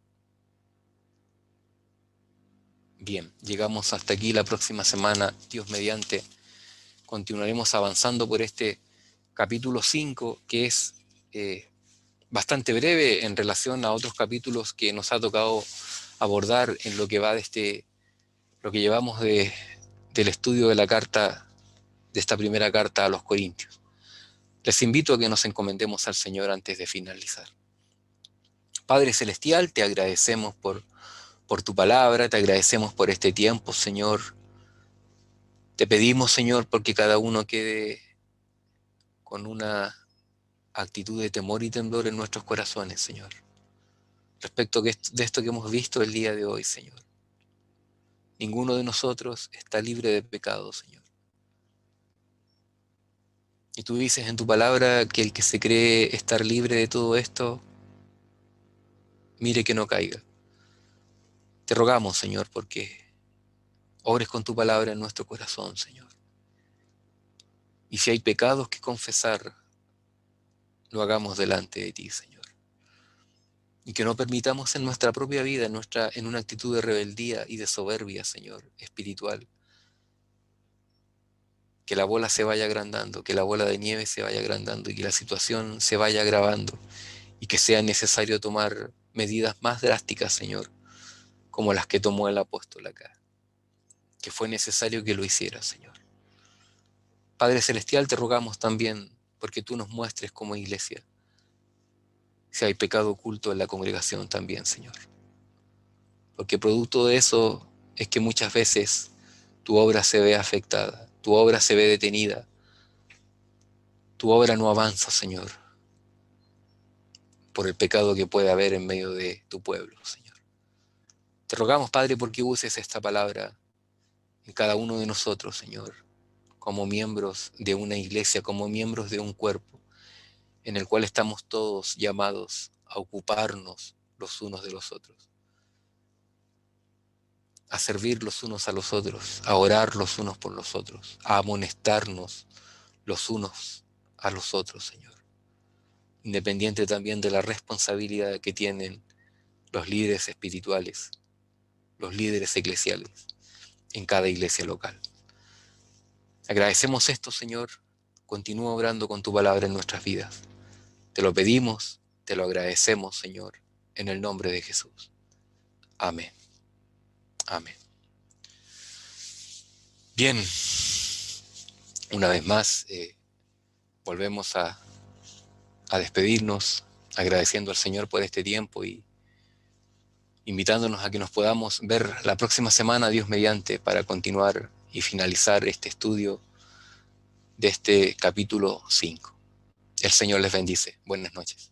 Bien, llegamos hasta aquí. La próxima semana, Dios mediante, continuaremos avanzando por este capítulo 5, que es bastante breve en relación a otros capítulos que nos ha tocado abordar en lo que va de lo que llevamos del estudio de la carta, de esta primera carta a los Corintios. Les invito a que nos encomendemos al Señor antes de finalizar. Padre Celestial, te agradecemos por tu palabra, te agradecemos por este tiempo, Señor. Te pedimos, Señor, porque cada uno quede con una actitud de temor y temblor en nuestros corazones, Señor, respecto de esto que hemos visto el día de hoy, Señor. Ninguno de nosotros está libre de pecado, Señor. Y tú dices en tu palabra que el que se cree estar libre de todo esto, mire que no caiga. Te rogamos, Señor, porque obres con tu palabra en nuestro corazón, Señor. Y si hay pecados que confesar, lo hagamos delante de ti, Señor. Y que no permitamos en nuestra propia vida, en una actitud de rebeldía y de soberbia, Señor, espiritual, que la bola se vaya agrandando, que la bola de nieve se vaya agrandando y que la situación se vaya agravando y que sea necesario tomar medidas más drásticas, Señor, como las que tomó el apóstol acá, que fue necesario que lo hiciera, Señor. Padre Celestial, te rogamos también porque tú nos muestres como iglesia si hay pecado oculto en la congregación también, Señor. Porque producto de eso es que muchas veces tu obra se ve afectada, tu obra se ve detenida, tu obra no avanza, Señor, por el pecado que puede haber en medio de tu pueblo, Señor. Te rogamos, Padre, porque uses esta palabra en cada uno de nosotros, Señor, como miembros de una iglesia, como miembros de un cuerpo, en el cual estamos todos llamados a ocuparnos los unos de los otros, a servir los unos a los otros, a orar los unos por los otros, a amonestarnos los unos a los otros, Señor. Independiente también de la responsabilidad que tienen los líderes espirituales, los líderes eclesiales en cada iglesia local. Agradecemos esto, Señor. Continúa obrando con tu palabra en nuestras vidas. Te lo pedimos, te lo agradecemos, Señor, en el nombre de Jesús. Amén. Amén. Bien, una vez más, volvemos a despedirnos, agradeciendo al Señor por este tiempo y invitándonos a que nos podamos ver la próxima semana, Dios mediante, para continuar y finalizar este estudio de este capítulo 5. El Señor les bendice. Buenas noches.